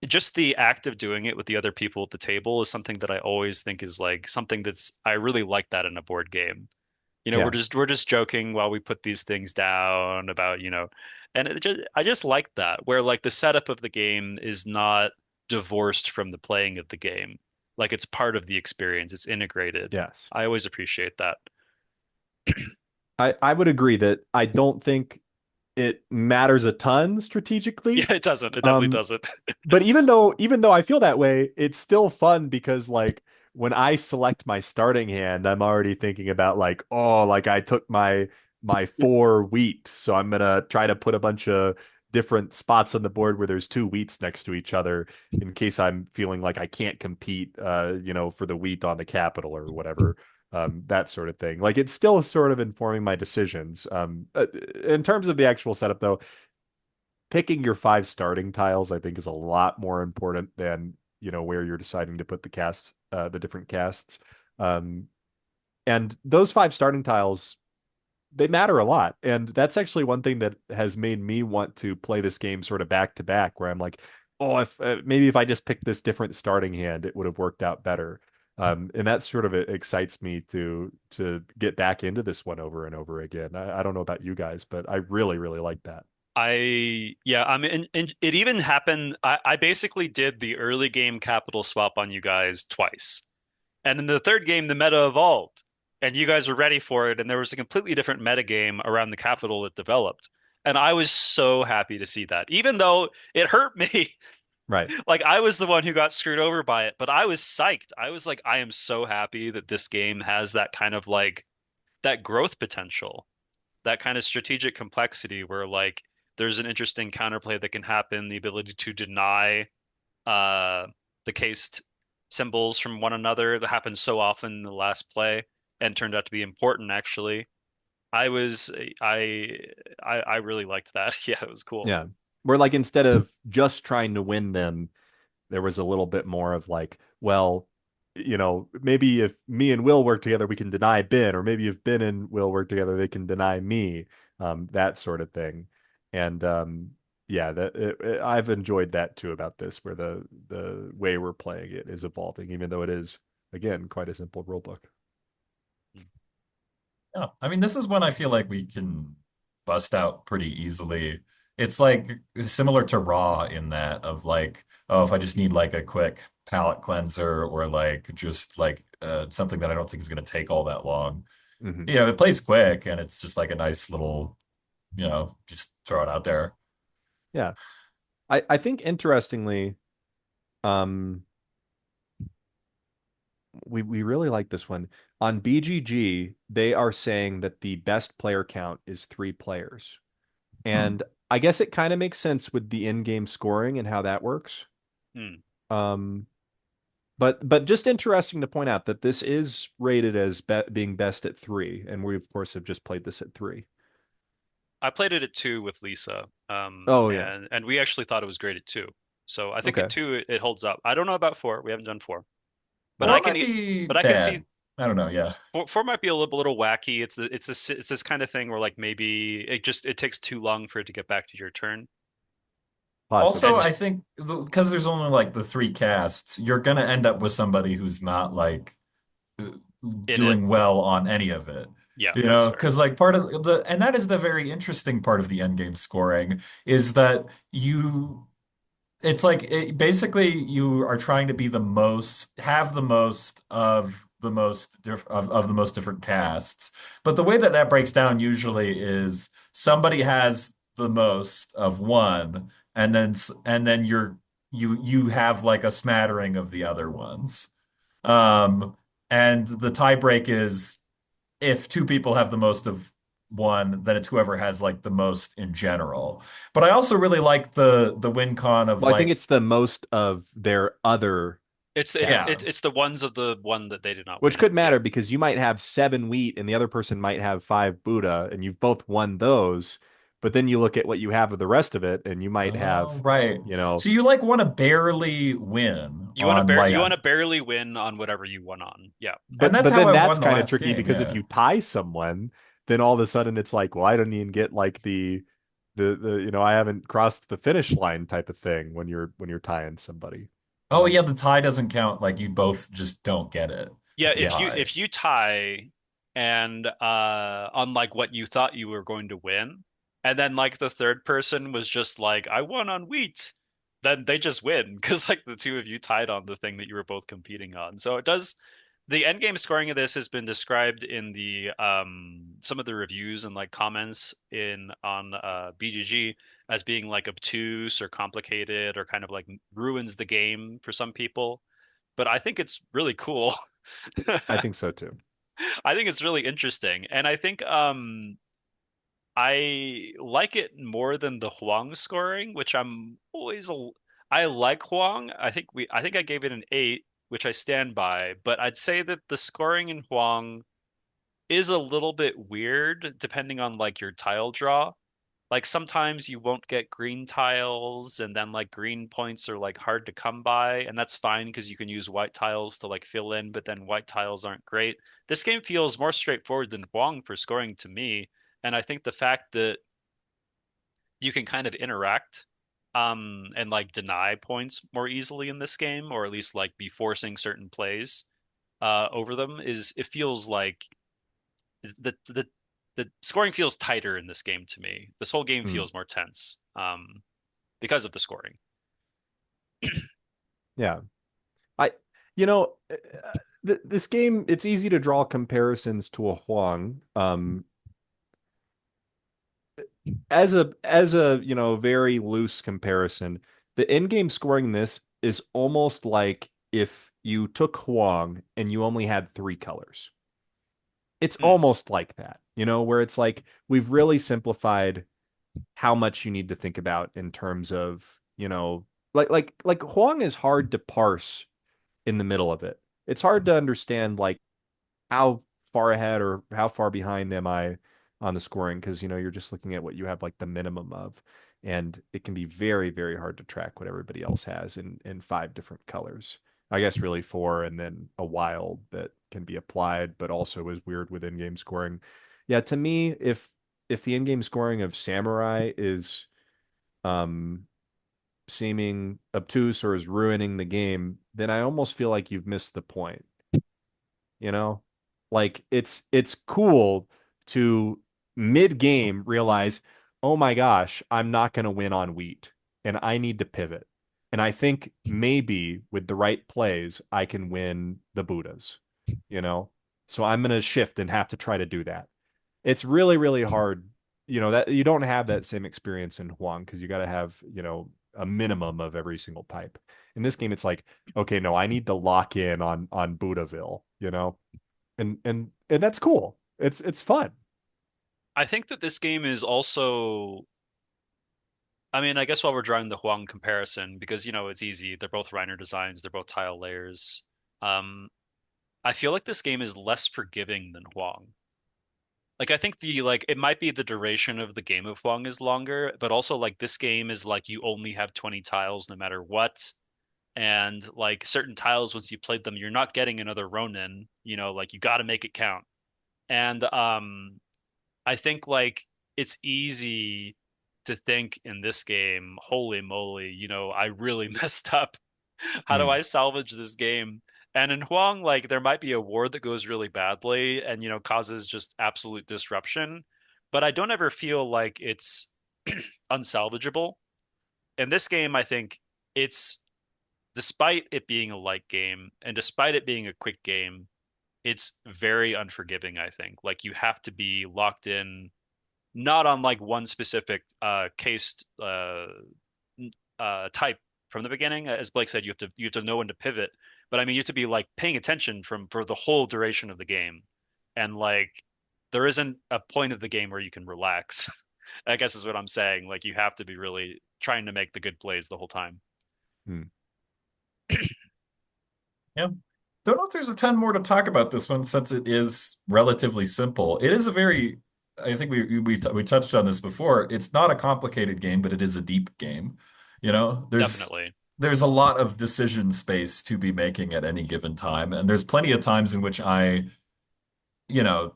just the act of doing it with the other people at the table is something that I always think is like something I really like that in a board game. We're Yeah. just joking while we put these things down about, and I just like that where like the setup of the game is not divorced from the playing of the game. Like it's part of the experience. It's integrated. Yes. I always appreciate that. I would agree that I don't think it matters a ton strategically. Yeah, it doesn't. It definitely Um, doesn't. but even though I feel that way, it's still fun because like when I select my starting hand, I'm already thinking about like, oh, like I took my four wheat, so I'm gonna try to put a bunch of different spots on the board where there's two wheats next to each other in case I'm feeling like I can't compete, for the wheat on the capital or whatever. That sort of thing. Like it's still sort of informing my decisions. In terms of the actual setup, though, picking your five starting tiles, I think, is a lot more important than where you're deciding to put the different casts. Um, and those five starting tiles, they matter a lot, and that's actually one thing that has made me want to play this game sort of back to back, where I'm like, oh, if maybe if I just picked this different starting hand, it would have worked out better. And that sort of excites me to get back into this one over and over again. I don't know about you guys, but I really, really like that. Yeah, I mean, and it even happened. I basically did the early game capital swap on you guys twice. And in the third game, the meta evolved, and you guys were ready for it, and there was a completely different meta game around the capital that developed. And I was so happy to see that, even though it hurt me. Right. Like I was the one who got screwed over by it, but I was psyched. I was like, I am so happy that this game has that kind of like that growth potential, that kind of strategic complexity where like there's an interesting counterplay that can happen, the ability to deny uh the cased symbols from one another that happens so often in the last play and turned out to be important actually. I was I I really liked that. Yeah, it was cool. Yeah. Where like instead of just trying to win them, there was a little bit more of like, well, maybe if me and Will work together, we can deny Ben, or maybe if Ben and Will work together, they can deny me, that sort of thing. And yeah, I've enjoyed that too about this, where the way we're playing it is evolving, even though it is again quite a simple rule book. Yeah, I mean, this is when I feel like we can bust out pretty easily. It's like similar to Raw in that of like, oh, if I just need like a quick palate cleanser or like just like something that I don't think is going to take all that long. Hmm. You know, it plays quick and it's just like a nice little, just throw it out there. Yeah, I think interestingly, um, we really like this one. On BGG, they are saying that the best player count is 3 players. Hmm. And I guess it kind of makes sense with the in-game scoring and how that works. Hmm. Um, but just interesting to point out that this is rated as being best at 3, and we of course have just played this at 3. I played it at 2 with Lisa, Oh yes. and we actually thought it was great at 2. So I think at Okay. 2 it holds up. I don't know about 4. We haven't done 4, but Four might be but I can see bad. I don't know. Yeah. 4 might be a little wacky. It's this kind of thing where like maybe it takes too long for it to get back to your turn. Also, Possibly. And I think because there's only like the three casts, you're gonna end up with somebody who's not like uh, in it, doing well on any of it. yeah, You that's know, fair. because like part of and that is the very interesting part of the end game scoring is that it's like basically you are trying to be have the most of of the most different casts. But the way that that breaks down usually is somebody has the most of one, and then you have like a smattering of the other ones. And the tie break is if two people have the most of one, then it's whoever has like the most in general. But I also really like the win con of Well, I think like, it's the most of their other yeah, It's the ones of the one that they did not which win. could Yeah. matter because you might have 7 wheat and the other person might have 5 Buddha, and you've both won those. But then you look at what you have of the rest of it, and you might oh have, right. you know, So you like want to barely win on You like, want yeah. to barely win on whatever you won on. Yeah. and But that's but how then I that's won the kind of last tricky game. because if Yeah. you tie someone, then all of a sudden it's like, well, I don't even get like the I haven't crossed the finish line type of thing when you're tying somebody. Oh Um, yeah, the tie doesn't count. Like you both just don't get it Yeah, with the yeah. tie. if you tie and on like what you thought you were going to win, and then like the third person was just like, I won on wheat, then they just win because like the two of you tied on the thing that you were both competing on. So it does the end game scoring of this has been described in the some of the reviews and like comments in on BGG as being like obtuse or complicated or kind of like ruins the game for some people. But I think it's really cool. I think so too. I think it's really interesting, and I think I like it more than the Huang scoring, which I like Huang. I think I gave it an 8, which I stand by, but I'd say that the scoring in Huang is a little bit weird depending on like your tile draw. Like sometimes you won't get green tiles and then like green points are like hard to come by, and that's fine because you can use white tiles to like fill in, but then white tiles aren't great. This game feels more straightforward than Huang for scoring to me, and I think the fact that you can kind of interact and like deny points more easily in this game, or at least like be forcing certain plays over them is it feels like the the scoring feels tighter in this game to me. This whole game Hmm. feels more tense because of the scoring. Yeah. I, this game, it's easy to draw comparisons to a Huang. As a very loose comparison, the in-game scoring in this is almost like if you took Huang and you only had 3 colors. It's Hmm. almost like that, where it's like we've really simplified how much you need to think about in terms of, like Huang is hard to parse in the middle of it. It's hard to understand like how far ahead or how far behind am I? on the scoring because you're just looking at what you have like the minimum of, and it can be very, very hard to track what everybody else has in five different colors. I guess really four, and then a wild that can be applied, but also is weird with in-game scoring. Yeah, to me, if the in-game scoring of Samurai is um seeming obtuse or is ruining the game, then I almost feel like you've missed the point, you know? Like it's cool to mid-game realize, "Oh my gosh, I'm not going to win on wheat and I need to pivot." And I think maybe with the right plays, I can win the Buddhas, you know? So I'm going to shift and have to try to do that. It's really, really hard, that you don't have that same experience in Huang because you got to have, a minimum of every single type. In this game, it's like, okay, no, I need to lock in on Buddhaville, and that's cool. It's fun. I think that this game is also, I mean, I guess while we're drawing the Huang comparison, because it's easy. They're both Reiner designs, they're both tile layers. Um, I feel like this game is less forgiving than Huang. Like I think it might be the duration of the game of Huang is longer, but also like this game is like you only have 20 tiles no matter what. And like certain tiles, once you played them, you're not getting another Ronin, like you got to make it count. And I think like it's easy to think in this game, holy moly, I really messed up. How do Hmm. I salvage this game? And in Huang, like there might be a ward that goes really badly and causes just absolute disruption, but I don't ever feel like it's unsalvageable. In this game, I think it's despite it being a light game and despite it being a quick game, it's very unforgiving, I think. Like you have to be locked in not on like one specific case type from the beginning. As Blake said, you have to know when to pivot. But I mean, you have to be like paying attention for the whole duration of the game, and like there isn't a point of the game where you can relax. I guess is what I'm saying. Like you have to be really trying to make the good plays the whole time. Hmm. Yeah. Don't know if there's a ton more to talk about this one since it is relatively simple. It is a very, I think we touched on this before. It's not a complicated game, but it is a deep game. You know, Definitely. there's a lot of decision space to be making at any given time, and there's plenty of times in which I, you know,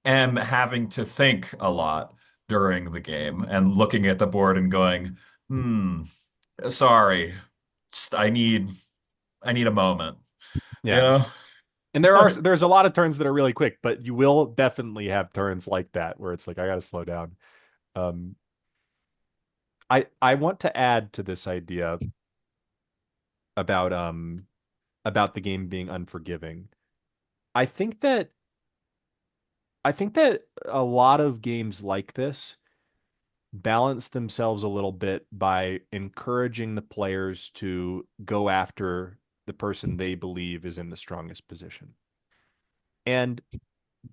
am having to think a lot during the game and looking at the board and going, hmm, sorry, just, I need a moment. You Yeah. know? And there's a lot of turns that are really quick, but you will definitely have turns like that where it's like I got to slow down. Um, I want to add to this idea about about the game being unforgiving. I think that I think that a lot of games like this balance themselves a little bit by encouraging the players to go after the person they believe is in the strongest position. And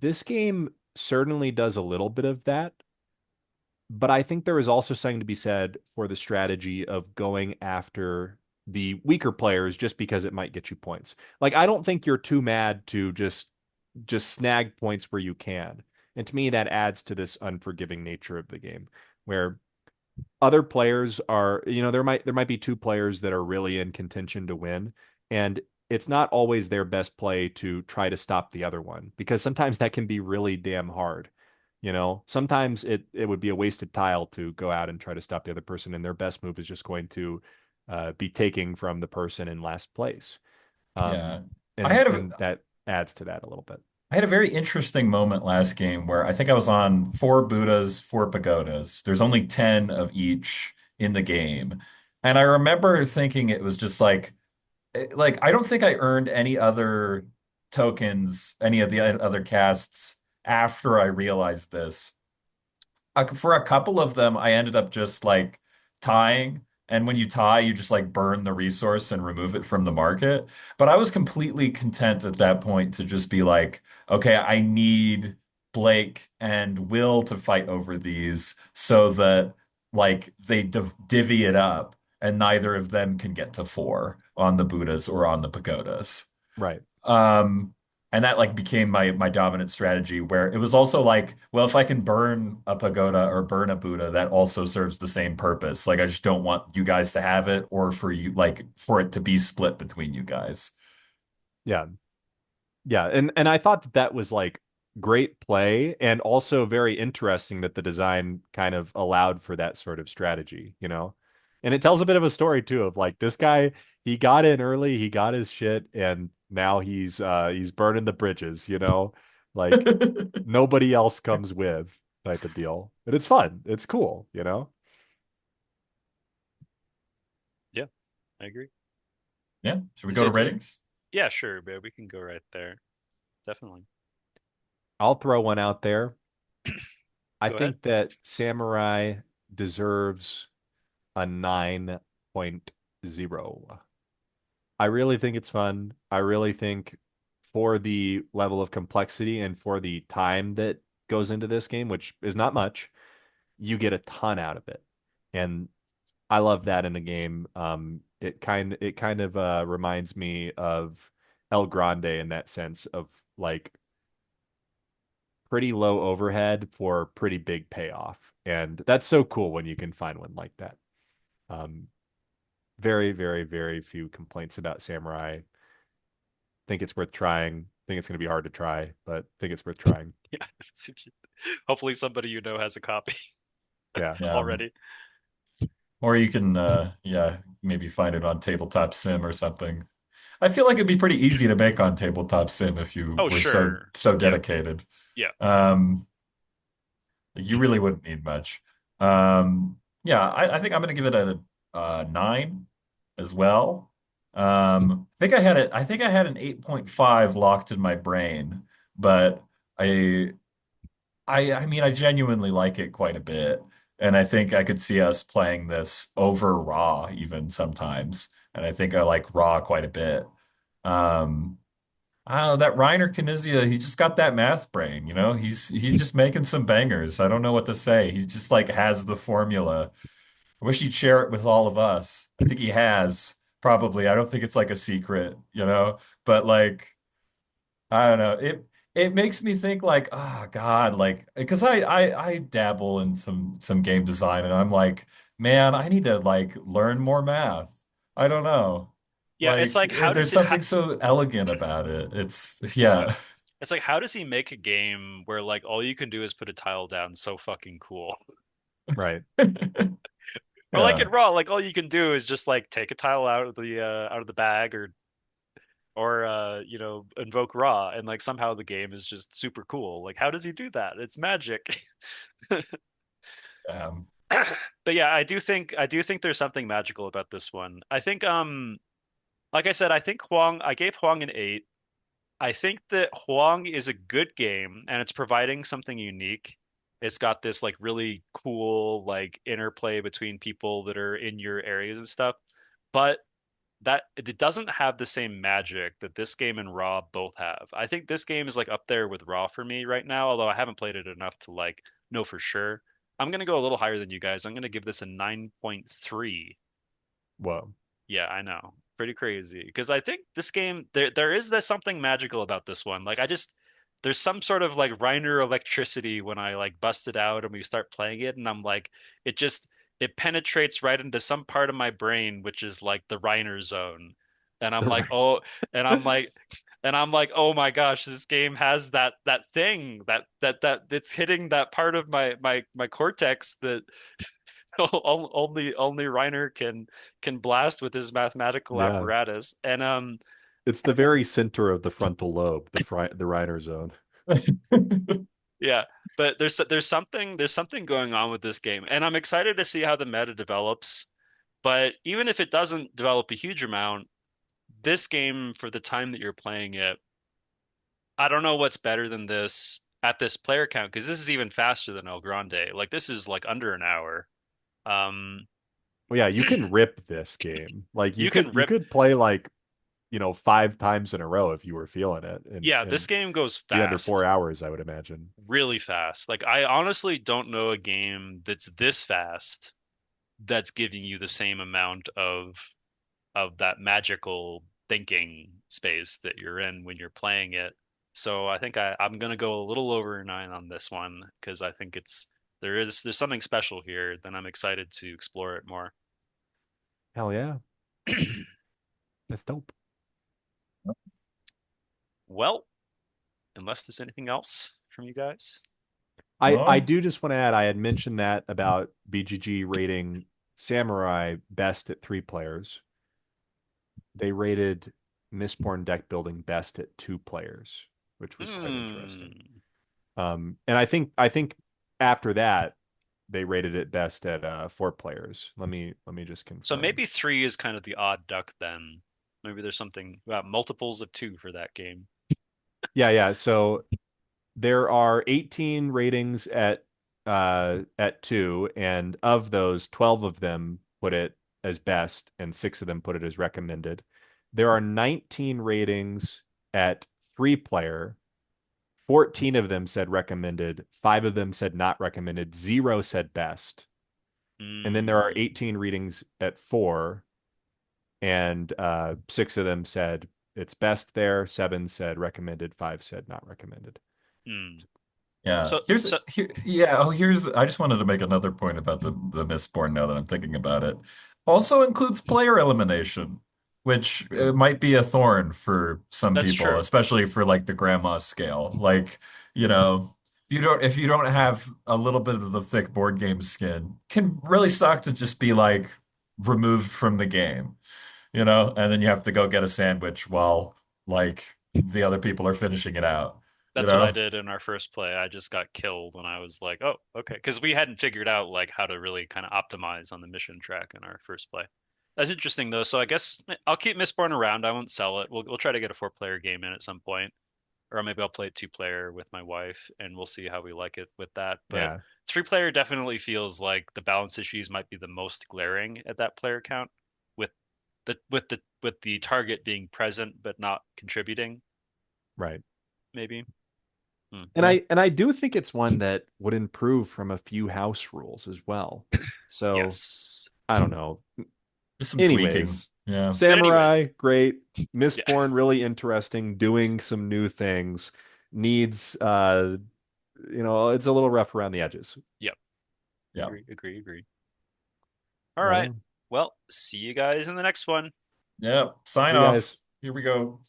this game certainly does a little bit of that, but I think there is also something to be said for the strategy of going after the weaker players just because it might get you points. Like I don't think you're too mad to just snag points where you can. And to me that adds to this unforgiving nature of the game where other players are, there might be two players that are really in contention to win, and it's not always their best play to try to stop the other one because sometimes that can be really damn hard. Sometimes it would be a wasted tile to go out and try to stop the other person, and their best move is just going to be taking from the person in last place. Yeah. Um, I and had a and that adds to that a little bit. I had a very interesting moment last game where I think I was on four Buddhas, four pagodas. There's only 10 of each in the game. And I remember thinking it was just like I don't think I earned any other tokens, any of the other casts after I realized this. For a couple of them, I ended up just like tying. And when you tie, you just like burn the resource and remove it from the market. But I was completely content at that point to just be like, okay, I need Blake and Will to fight over these so that like they divvy it up and neither of them can get to four on the Buddhas or on the pagodas. Right. Um, And that like became my dominant strategy where it was also like, well, if I can burn a pagoda or burn a Buddha, that also serves the same purpose. Like I just don't want you guys to have it or for you like for it to be split between you guys. Yeah. Yeah, and I thought that that was like great play and also very interesting that the design kind of allowed for that sort of strategy, you know? And it tells a bit of a story too of like this guy, he got in early, he got his shit, and now he's burning the bridges, you know? Like nobody else comes with type of deal. And it's fun. It's cool, you know? Yeah, I agree. Yeah. Should we It's go to it's ratings? yeah, sure, but we can go right there. Definitely. I'll throw one out there. I Go ahead. think that Samurai deserves a 9.0. I really think it's fun. I really think for the level of complexity and for the time that goes into this game, which is not much, you get a ton out of it. And I love that in a game. It kind of reminds me of El Grande in that sense of like pretty low overhead for pretty big payoff. And that's so cool when you can find one like that. Um, very, very, very few complaints about Samurai. Think it's worth trying. Think it's going to be hard to try, but think it's worth trying. Yeah. Hopefully somebody you know has a copy Yeah. Yeah. already. Or you can yeah, maybe find it on Tabletop Sim or something. I feel like it'd be pretty easy to make on Tabletop Sim if you Oh, were so sure. so Yep. dedicated. Yeah. Um, you really wouldn't need much. Yeah, I think I'm gonna give it a, 9 as well. I think I had an 8.5 locked in my brain, but I I mean I genuinely like it quite a bit. And I think I could see us playing this over Raw even sometimes. And I think I like Raw quite a bit. Um, I don't know, that Reiner Knizia, he just got that math brain, you know? He's just making some bangers. I don't know what to say. He just like has the formula. I wish he'd share it with all of us. I think he has, probably. I don't think it's like a secret, you know? But like I don't know. It makes me think like, oh God, like because I dabble in some game design and I'm like, man, I need to like learn more math. I don't know. Yeah, it's like how There's does it something so elegant about it. It's yeah. it's like how does he make a game where like all you can do is put a tile down so fucking cool? Right. Or like in Yeah. Raw, like all you can do is just like take a tile out of the bag or invoke Raw and like somehow the game is just super cool. Like how does he do that? It's magic. Um, But yeah, I do think there's something magical about this one. I think like I said, I gave Huang an 8. I think that Huang is a good game and it's providing something unique. It's got this like really cool like interplay between people that are in your areas and stuff. But that it doesn't have the same magic that this game and Raw both have. I think this game is like up there with Raw for me right now, although I haven't played it enough to like know for sure. I'm gonna go a little higher than you guys. I'm gonna give this a 9.3. Whoa. Yeah, I know. Pretty crazy. Because I think this game there is this something magical about this one. Like I just there's some sort of like Reiner electricity when I like bust it out and we start playing it and I'm like it just it penetrates right into some part of my brain which is like the Reiner zone. And I'm like, Right. "Oh," and I'm like "Oh my gosh, this game has that thing that it's hitting that part of my cortex that only Reiner can blast with his mathematical Yeah. apparatus. And It's the very center of the frontal lobe, the Reiner zone. yeah, but there's something going on with this game, and I'm excited to see how the meta develops. But even if it doesn't develop a huge amount, this game for the time that you're playing it, I don't know what's better than this at this player count because this is even faster than El Grande. Like this is like under an hour. Um, Well, yeah, you can rip this game. Like you you could can you rip. could play like, 5 times in a row if you were feeling it Yeah, this and game goes be under fast. 4 hours, I would imagine. Really fast. Like I honestly don't know a game that's this fast that's giving you the same amount of that magical thinking space that you're in when you're playing it. So I think I'm gonna go a little over 9 on this one because I think there's something special here. Then I'm excited to explore it more. Hell yeah. That's dope. Well, unless there's anything else from you guys. I Well, do just want to add, I had mentioned that about BGG rating Samurai best at 3 players. They rated Mistborn deck building best at 2 players, which was quite interesting. Hmm. And I think after that they rated it best at 4 players. Let me just So confirm. maybe 3 is kind of the odd duck then. Maybe there's something about multiples of 2 for that game. Yeah, yeah. So there are 18 ratings at 2, and of those, 12 of them put it as best, and 6 of them put it as recommended. There are 19 ratings at 3 player. 14 of them said recommended, 5 of them said not recommended, 0 said best. And then there are Hmm. 18 readings at 4, and 6 of them said it's best there, 7 said recommended, 5 said not recommended. Hmm. yeah. So Here's so here. Yeah. Oh, here's. I just wanted to make another point about the Mistborn now that I'm thinking about it. Also includes player elimination, which might be a thorn for some that's people, true. especially for like the grandma scale. Like, you know, if you don't have a little bit of the thick board game skin, can really suck to just be like removed from the game, and then you have to go get a sandwich while like the other people are finishing it out, you That's what I know? did in our first play. I just got killed when I was like, "Oh, okay," because we hadn't figured out like how to really kind of optimize on the mission track in our first play. That's interesting though. So I guess I'll keep Mistborn around. I won't sell it. We'll try to get a 4 player game in at some point, or maybe I'll play it 2 player with my wife, and we'll see how we like it with that. But Yeah, 3 player definitely feels like the balance issues might be the most glaring at that player count, with the target being present but not contributing, right. maybe. Hmm. And I do think it's one that would improve from a few house rules as well. So Yes. I don't know. Just some tweaking. Anyways, Yeah. But anyways, Samurai, great. yeah, Mistborn, really interesting, doing some new things. Needs it's a little rough around the edges. yep. Yeah. Agree. All Right right. on. Well, see you guys in the next one. Yeah. Sign See you off. guys. Here we go.